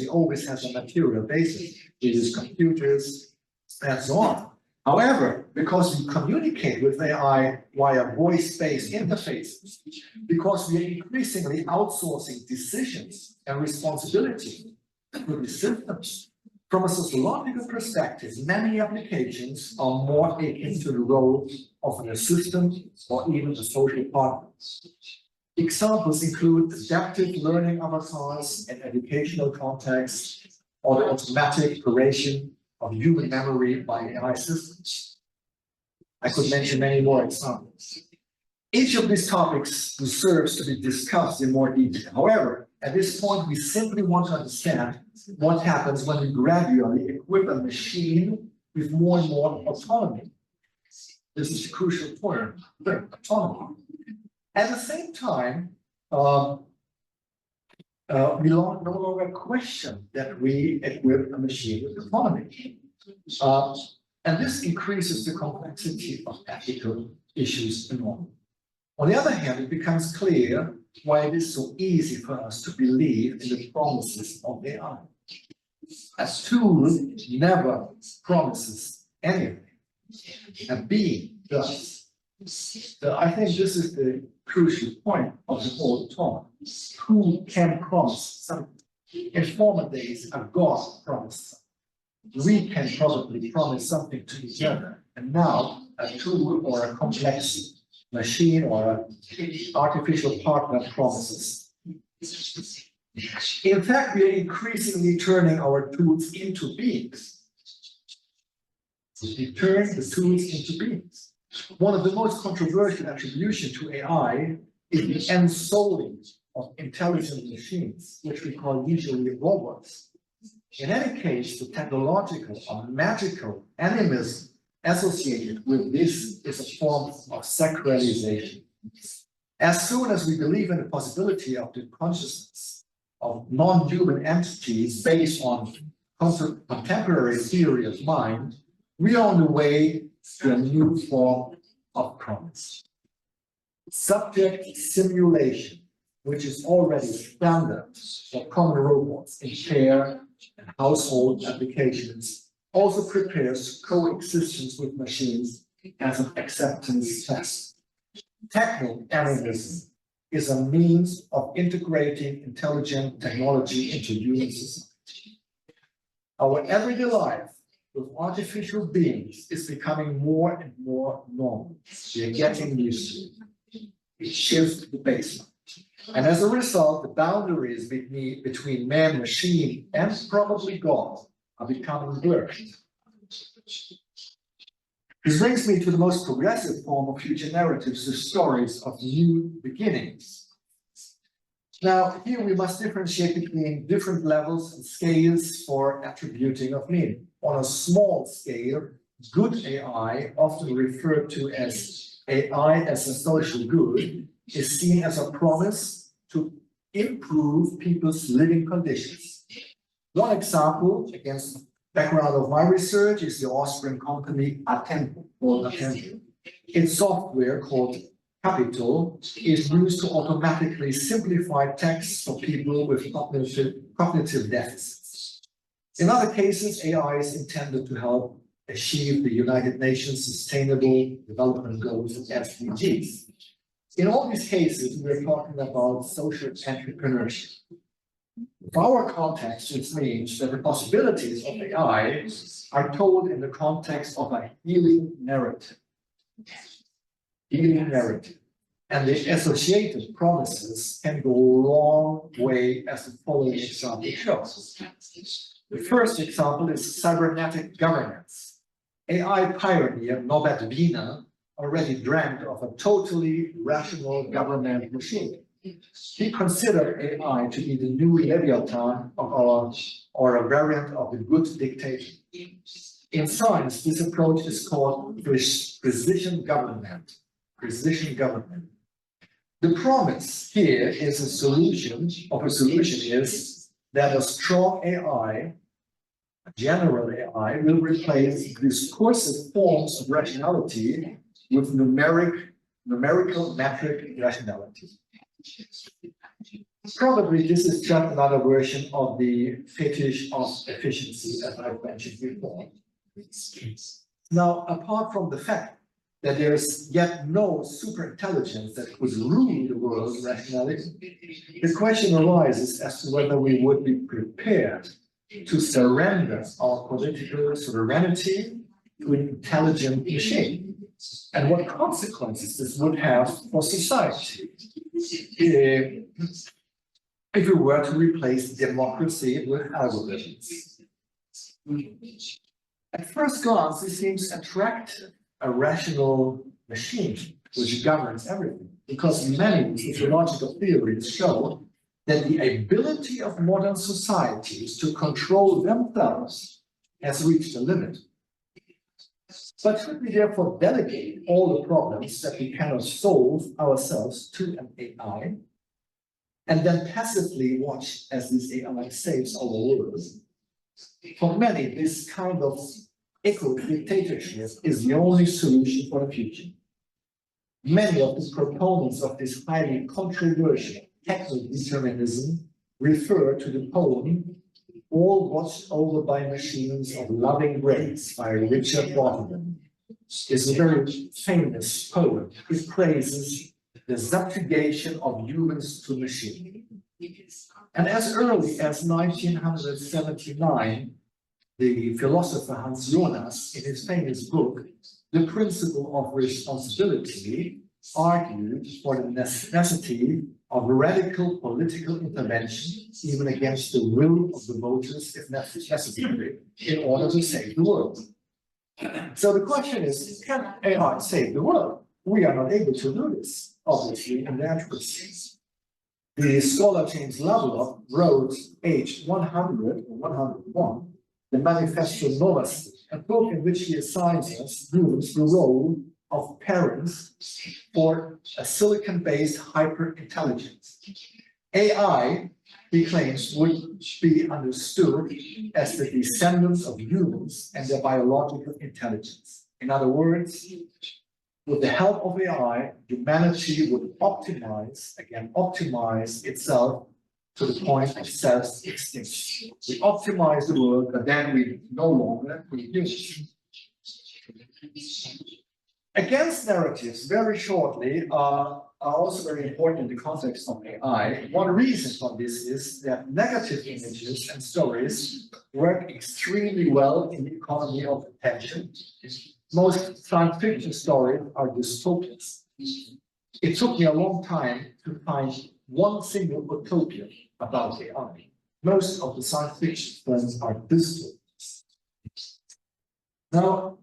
Speaker 2: always has a material basis. It is computers and so on. However, because we communicate with AI via voice-based interfaces, because we are increasingly outsourcing decisions and responsibility to these systems, from a sociological perspective, many applications are more akin to the role of an assistant or even a social partner. Examples include adaptive learning avatars in educational contexts, or the automatic creation of human memory by AI systems. I could mention many more examples. Each of these topics deserves to be discussed in more detail. However, at this point, we simply want to understand what happens when we gradually equip a machine with more and more autonomy. This is a crucial point, autonomy. At the same time, we no longer question that we equip a machine with autonomy. And this increases the complexity of ethical issues enormously. On the other hand, it becomes clear why it is so easy for us to believe in the promises of AI. A tool never promises anything. A being does. So I think this is the crucial point of the whole talk. Who can promise something? In former days, a god promised something. We can probably promise something to each other. And now, a tool or a complex machine or an artificial partner promises. In fact, we are increasingly turning our tools into beings. We turn the tools into beings. One of the most controversial attributions to AI is the ensouling of intelligent machines, which we call usually robots. In any case, the technological or magical animism associated with this is a form of sacralization. As soon as we believe in the possibility of the consciousness of non-human entities based on contemporary theory of mind, we are on the way to a new form of promise. Subject simulation, which is already standard for common robots in care and household applications, also prepares coexistence with machines as an acceptance test. Techno-animism is a means of integrating intelligent technology into human society. Our everyday life with artificial beings is becoming more and more normal. We are getting used to it. We shift the baseline. And as a result, the boundaries between man, machine, and probably God are becoming blurred. This brings me to the most progressive form of future narratives, the stories of new beginnings. Now, here we must differentiate between different levels and scales for attributing of meaning. On a small scale, good AI, often referred to as AI as a social good, is seen as a promise to improve people's living conditions. One example, against background of my research, is the Austrian company Attempo. Its software called Capital is used to automatically simplify text for people with cognitive deficits. In other cases, AI is intended to help achieve the United Nations Sustainable Development Goals and SDGs. In all these cases, we're talking about social entrepreneurship. For our context, this means that the possibilities of AI are told in the context of a healing narrative. And the associated promises can go a long way, as the following example shows. The first example is cybernetic governance. AI pioneer Norbert Wiener already dreamt of a totally rational government machine. He considered AI to be the new Leviathan or a variant of the good dictator. In science, this approach is called precision government. The promise here is a solution is that a strong AI, a general AI, will replace discursive forms of rationality with numerical metric rationality. Probably this is just another version of the fetish of efficiency, as I've mentioned before. Now, apart from the fact that there is yet no superintelligence that could rule the world's rationality, the question arises as to whether we would be prepared to surrender our political sovereignty to an intelligent machine, and what consequences this would have for society if we were to replace democracy with algorithms. At first glance, it seems attractive, a rational machine which governs everything, because many sociological theories show that the ability of modern societies to control themselves has reached a limit. But should we therefore delegate all the problems that we cannot solve ourselves to an AI, and then passively watch as this AI saves our world? For many, this kind of eco-dictatorship is the only solution for the future. Many of the proponents of this highly controversial techno-determinism refer to the poem "All Watched Over by Machines of Loving Grace" by Richard Rotherham. It's a very famous poem. It praises the subjugation of humans to machine. And as early as 1979, the philosopher Hans Jonas, in his famous book, The Principle of Responsibility, argued for the necessity of radical political intervention, even against the will of the voters, if necessary, in order to save the world. So the question is, can AI save the world? We are not able to do this, obviously, in the advocacy. The scholar James Lovelock wrote, aged 100 or 101, the Manifesto Novus, a book in which he assigns us humans the role of parents for a silicon-based hyper-intelligence. AI, he claims, would be understood as the descendants of humans and their biological intelligence. In other words, with the help of AI, humanity would optimize, again, optimize itself to the point of self-extinction. We optimize the world, but then we no longer produce. Against narratives, very shortly, are also very important in the context of AI. One reason for this is that negative images and stories work extremely well in the economy of attention. Most science fiction stories are dystopias. It took me a long time to find one single utopia about AI. Most of the science fiction films are dystopias. Now,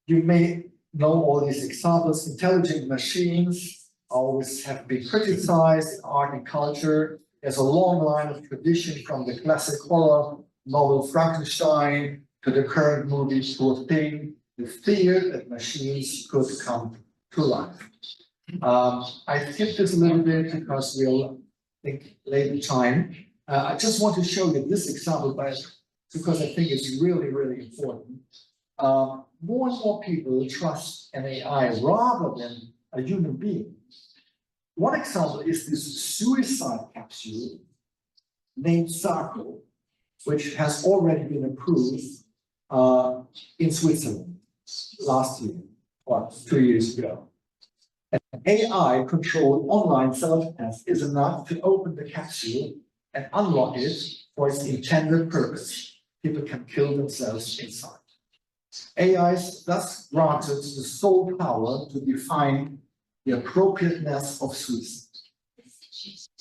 Speaker 2: you may know all these examples. Intelligent machines always have been criticized in art and culture. There's a long line of tradition from the classic horror novel Frankenstein to the current movie Furtwangen, the fear that machines could come to life. I skipped this a little bit because we'll think later time. I just want to show you this example because I think it's really, really important. More and more people trust an AI rather than a human being. One example is this suicide capsule named Selke, which has already been approved in Switzerland last year, or 2 years ago. An AI-controlled online self-test is enough to open the capsule and unlock it for its intended purpose. People can kill themselves inside. AI is thus granted the sole power to define the appropriateness of suicide.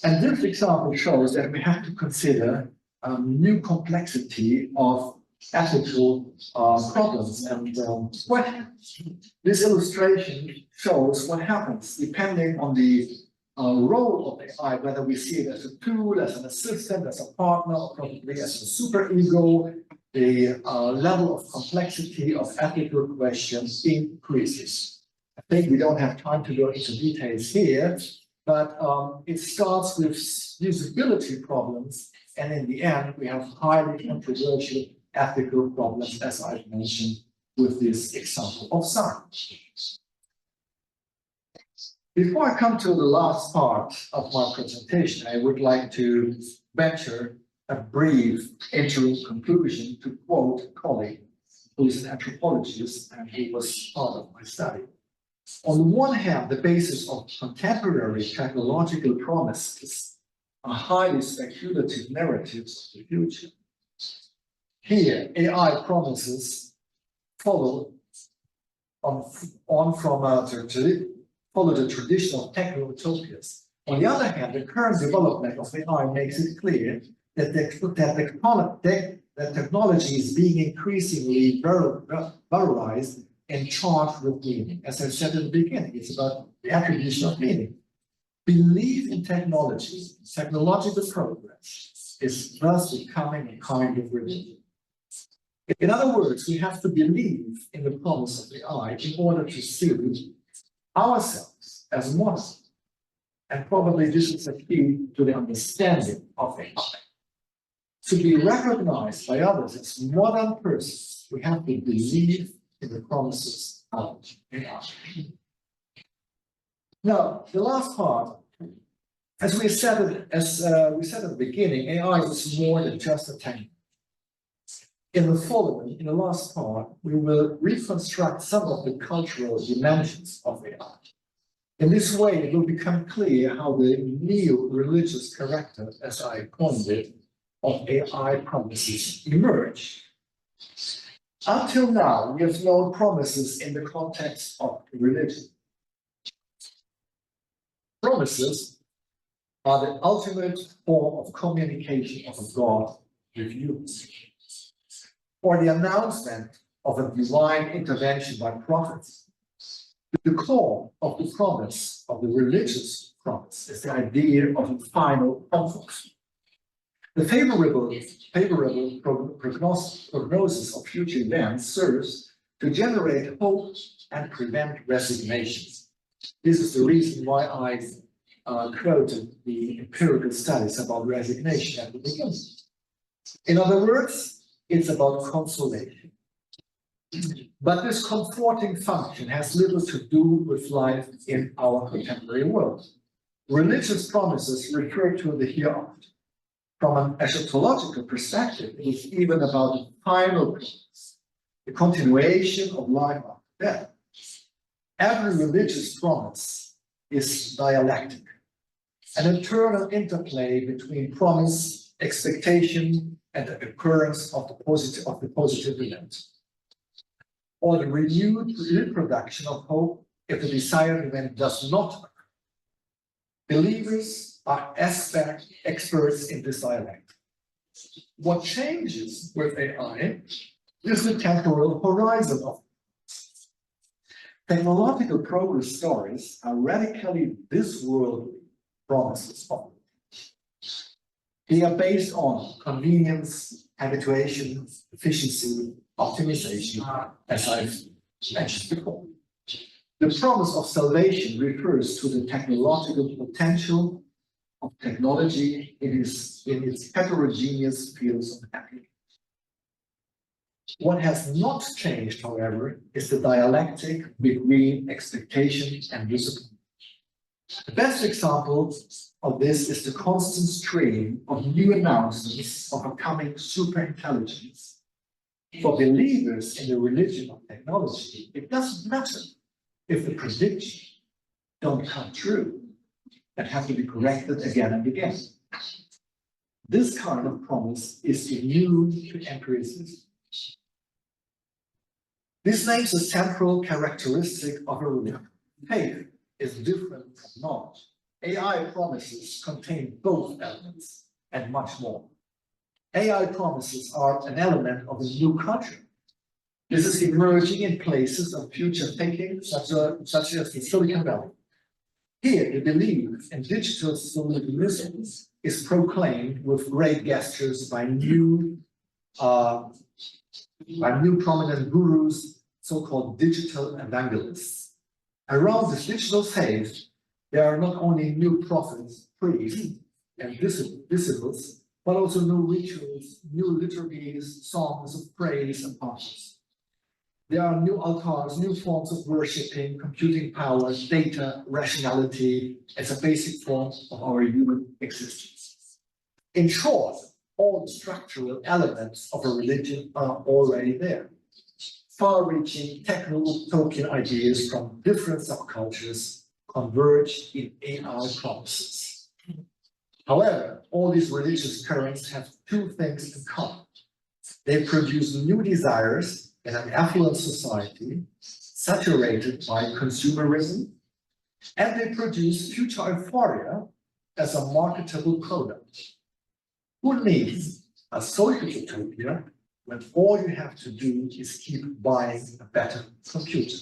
Speaker 2: And this example shows that we have to consider a new complexity of ethical problems and questions. This illustration shows what happens depending on the role of AI, whether we see it as a tool, as an assistant, as a partner, or probably as a superego. The level of complexity of ethical questions increases. I think we don't have time to go into details here, but it starts with usability problems, and in the end, we have highly controversial ethical problems, as I've mentioned with this example of science. Before I come to the last part of my presentation, I would like to venture a brief interim conclusion to quote a colleague who is an anthropologist and who was part of my study. On the one hand, the basis of contemporary technological promises are highly speculative narratives of the future. Here, AI promises follow the traditional techno-utopias. On the other hand, the current development of AI makes it clear that technology is being increasingly valorized and charged with meaning. As I said in the beginning, it's about the attribution of meaning. Belief in technology, technological progress, is thus becoming a kind of religion. In other words, we have to believe in the promise of AI in order to see ourselves as modern. And probably this is a key to the understanding of AI. To be recognized by others as modern persons, we have to believe in the promises of AI. Now, the last part, as we said at the beginning, AI is more than just a technique. In the last part, we will reconstruct some of the cultural dimensions of AI. In this way, it will become clear how the neo-religious character, as I coined it, of AI promises emerge. Until now, we have known promises in the context of religion. Promises are the ultimate form of communication of a God with humans, or the announcement of a divine intervention by prophets. The core of the promise, of the religious promise, is the idea of a final comfort. The favorable prognosis of future events serves to generate hope and prevent resignation. This is the reason why I quoted the empirical studies about resignation at the beginning. In other words, it's about consolation. But this comforting function has little to do with life in our contemporary world. Religious promises refer to the hereafter. From an eschatological perspective, it is even about the final promise, the continuation of life after death. Every religious promise is dialectic, an eternal interplay between promise, expectation, and the occurrence of the positive event, or the renewed reproduction of hope if the desired event does not occur. Believers are experts in this dialect. What changes with AI is the temporal horizon of it. Technological progress stories are radically this-worldly promises of it. They are based on convenience, habituation, efficiency, optimization, as I've mentioned before. The promise of salvation refers to the technological potential of technology in its heterogeneous fields of application. What has not changed, however, is the dialectic between expectation and discipline. The best example of this is the constant stream of new announcements of a coming superintelligence. For believers in the religion of technology, it doesn't matter if the predictions don't come true and have to be corrected again and again. This kind of promise is immune to empiricism. This makes a central characteristic of a religion. Faith is different from knowledge. AI promises contain both elements and much more. AI promises are an element of a new culture. This is emerging in places of future thinking, such as the Silicon Valley. Here, the belief in digital solutions is proclaimed with great gestures by new prominent gurus, so-called digital evangelists. Around this digital faith, there are not only new prophets, priests, and disciples, but also new rituals, new liturgies, songs of praise and passions. There are new altars, new forms of worshipping, computing power, data, rationality as a basic form of our human existence. In short, all the structural elements of a religion are already there. Far-reaching techno-utopian ideas from different subcultures converge in AI promises. However, all these religious currents have two things in common. They produce new desires in an affluent society saturated by consumerism, and they produce future euphoria as a marketable product. Who needs a social utopia when all you have to do is keep buying a better computer?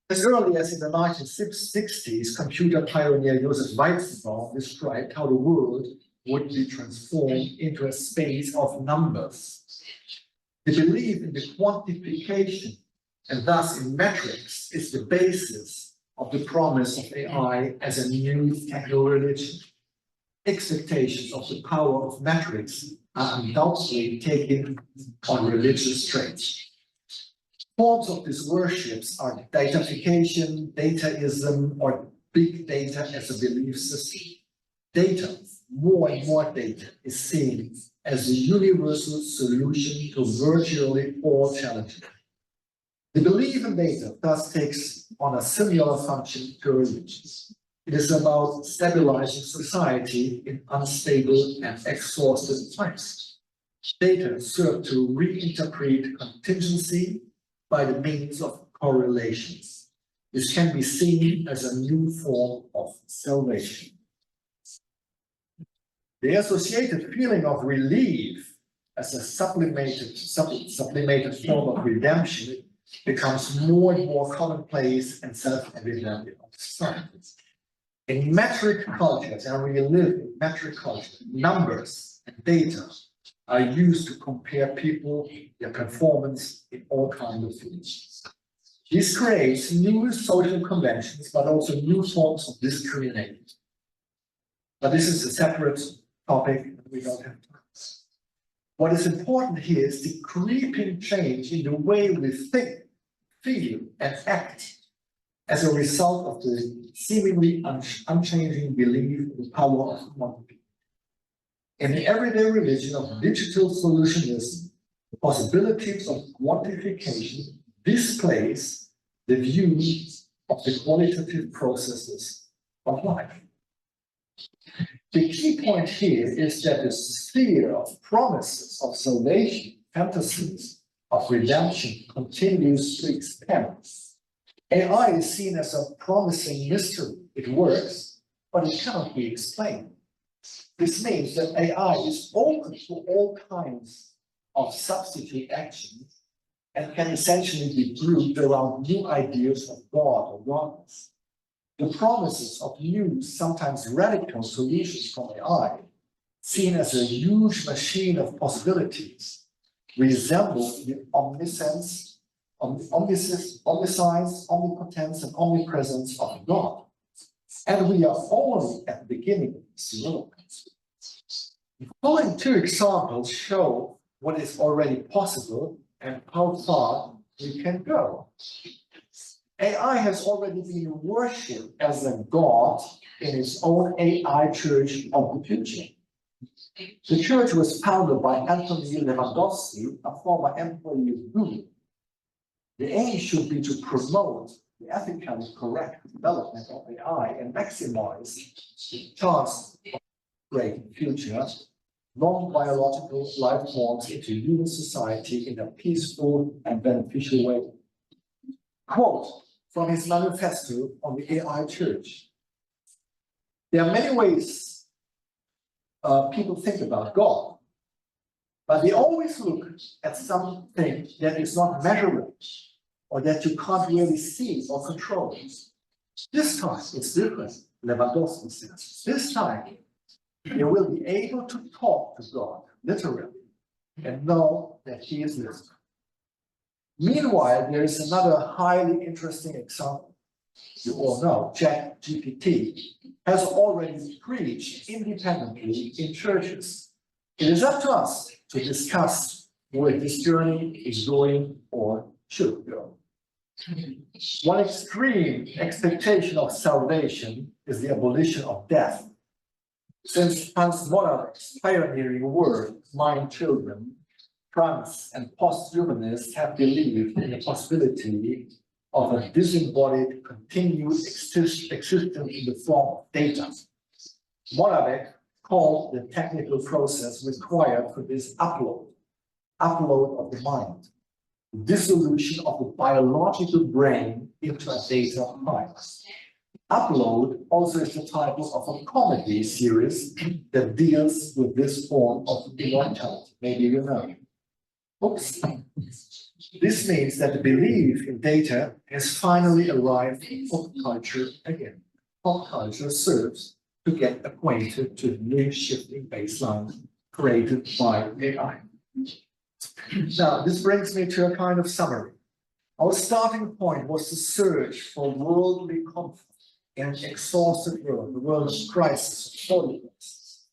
Speaker 2: As early as in the 1960s, computer pioneer Joseph Weizenbaum described how the world would be transformed into a space of numbers. The belief in the quantification and thus in metrics is the basis of the promise of AI as a new techno-religion. Expectations of the power of metrics are undoubtedly taken on religious traits. Forms of these worships are datafication, dataism, or big data as a belief system. Data, more and more data, is seen as the universal solution to virtually all challenges. The belief in data thus takes on a similar function to religion. It is about stabilizing society in unstable and exhausted times. Data serve to reinterpret contingency by the means of correlations. This can be seen as a new form of salvation. The associated feeling of relief as a sublimated form of redemption becomes more and more commonplace and self-evident in societies. In metric cultures, and we live in metric culture, numbers and data are used to compare people, their performance in all kinds of fields. This creates new social conventions, but also new forms of discrimination. But this is a separate topic, and we don't have time. What is important here is the creeping change in the way we think, feel, and act as a result of the seemingly unchanging belief in the power of quantity. In the everyday religion of digital solutionism, the possibilities of quantification displace the views of the qualitative processes of life. The key point here is that the sphere of promises of salvation, fantasies of redemption continues to expand. AI is seen as a promising mystery. It works, but it cannot be explained. This means that AI is open to all kinds of substitute actions and can essentially be grouped around new ideas of God or godness. The promises of new, sometimes radical solutions from AI, seen as a huge machine of possibilities, resemble the omniscience, omniscience, omnipotence, and omnipresence of God. And we are only at the beginning of this road. The following two examples show what is already possible and how far we can go. AI has already been worshipped as a god in its own AI church of the future. The church was founded by Anthony Lewandowski, a former employee of Google. The aim should be to promote the ethically correct development of AI and maximize the chance of creating future non-biological life forms into human society in a peaceful and beneficial way. Quote from his manifesto on the AI church. There are many ways people think about God, but they always look at something that is not measurable or that you can't really see or control. This time it's different, Lewandowski says. This time you will be able to talk to God, literally, and know that He is listening. Meanwhile, there is another highly interesting example. You all know, ChatGPT has already preached independently in churches. It is up to us to discuss where this journey is going or should go. One extreme expectation of salvation is the abolition of death. Since Hans Moravec's pioneering work, Mind Children, trans and posthumanists have believed in the possibility of a disembodied, continuous existence in the form of data. Moravec called the technical process required for this upload of the mind, the dissolution of the biological brain into a data mind. Upload also is the title of a comedy series that deals with this form of immortality. Maybe you know. Oops. This means that the belief in data has finally arrived in pop culture again. Pop culture serves to get acquainted to the new shifting baseline created by AI. Now, this brings me to a kind of summary. Our starting point was the search for worldly comfort in an exhausted world, the world of crisis, of holiness.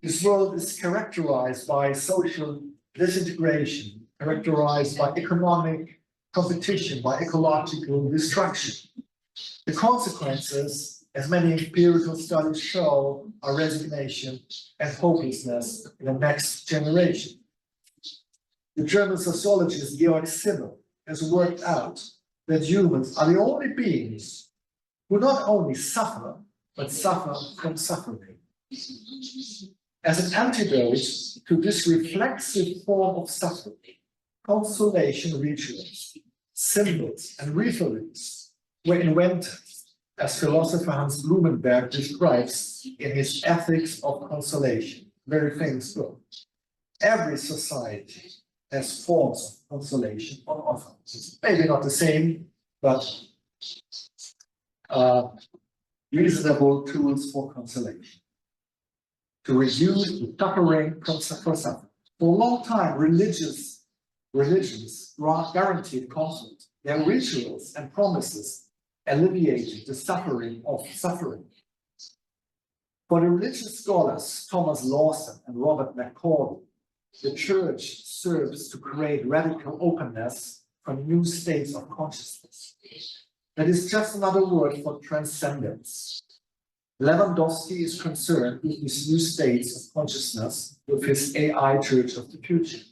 Speaker 2: This world is characterized by social disintegration, characterized by economic competition, by ecological destruction. The consequences, as many empirical studies show, are resignation and hopelessness in the next generation. The German sociologist Georg Simmel has worked out that humans are the only beings who not only suffer, but suffer from suffering. As an antidote to this reflexive form of suffering, consolation rituals, symbols, and rituals were invented, as philosopher Hans Blumenberg describes in his Ethics of Consolation, very famous book. Every society has forms of consolation on offer. Maybe not the same, but reasonable tools for consolation. To reduce the suffering from suffering. For a long time, religions guaranteed comfort. Their rituals and promises alleviated the suffering of suffering. For the religious scholars Thomas Lawson and Robert McCauley, the church serves to create radical openness for new states of consciousness. That is just another word for transcendence. Lewandowski is concerned with these new states of consciousness with his AI Church of the Future.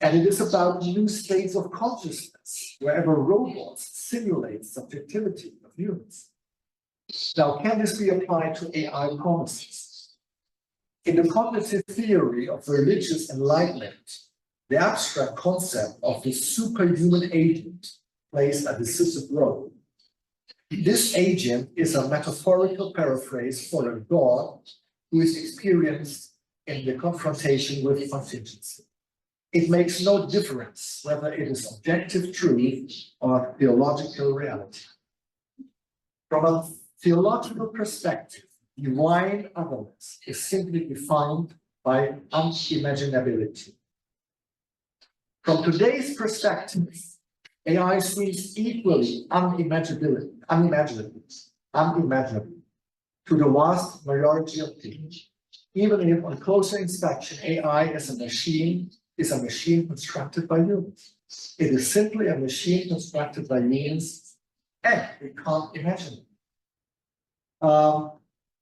Speaker 2: And it is about new states of consciousness, wherever robots simulate subjectivity of humans. Now, can this be applied to AI promises? In the cognitive theory of religious enlightenment, the abstract concept of the superhuman agent plays a decisive role. This agent is a metaphorical paraphrase for a God who is experienced in the confrontation with contingency. It makes no difference whether it is objective truth or theological reality. From a theological perspective, divine otherness is simply defined by unimaginability. From today's perspective, AI seems equally unimaginable to the vast majority of people. Even if on closer inspection, AI is a machine constructed by humans. It is simply a machine constructed by humans, and we can't imagine it.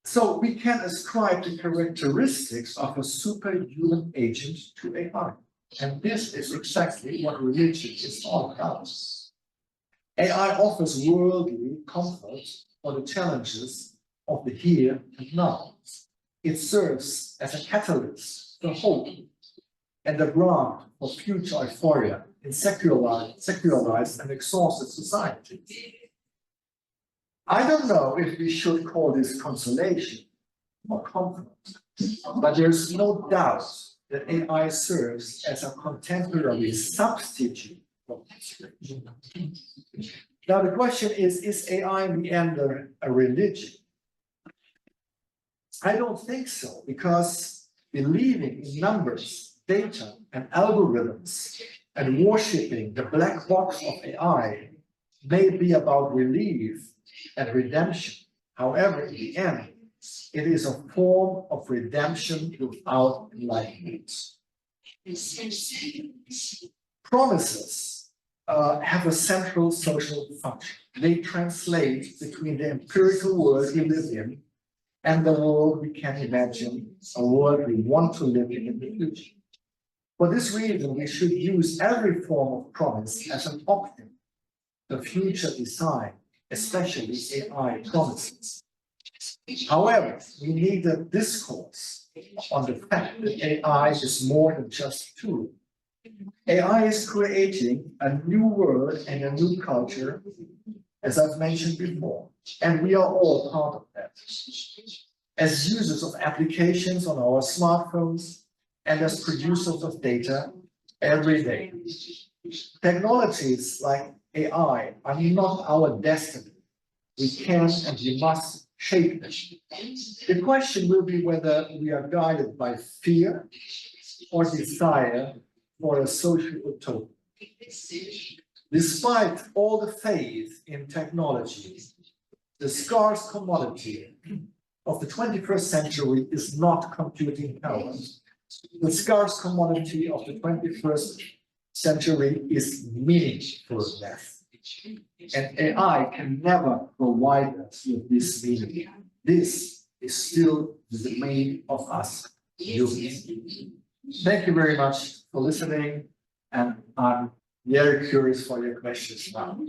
Speaker 2: So we can ascribe the characteristics of a superhuman agent to AI. And this is exactly what religion is all about. AI offers worldly comfort for the challenges of the here and now. It serves as a catalyst for hope and a ground for future euphoria in secularized and exhausted society. I don't know if we should call this consolation or comfort, but there's no doubt that AI serves as a contemporary substitute for consolation. Now the question is AI in the end a religion? I don't think so, because believing in numbers, data, and algorithms, and worshipping the black box of AI may be about relief and redemption. However, in the end, it is a form of redemption without enlightenment. Promises have a central social function. They translate between the empirical world we live in and the world we can imagine, a world we want to live in the future. For this reason, we should use every form of promise as an option for future design, especially AI promises. However, we need a discourse on the fact that AI is more than just a tool. AI is creating a new world and a new culture, as I've mentioned before, and we are all part of that. As users of applications on our smartphones and as producers of data every day. Technologies like AI are not our destiny. We can and we must shape them. The question will be whether we are guided by fear or desire for a social utopia. Despite all the faith in technology, the scarce commodity of the 21st century is not computing power. The scarce commodity of the 21st century is meaningfulness. And AI can never provide us with this meaning. This is still the domain of us humans. Thank you very much for listening, and I'm very curious for your questions now.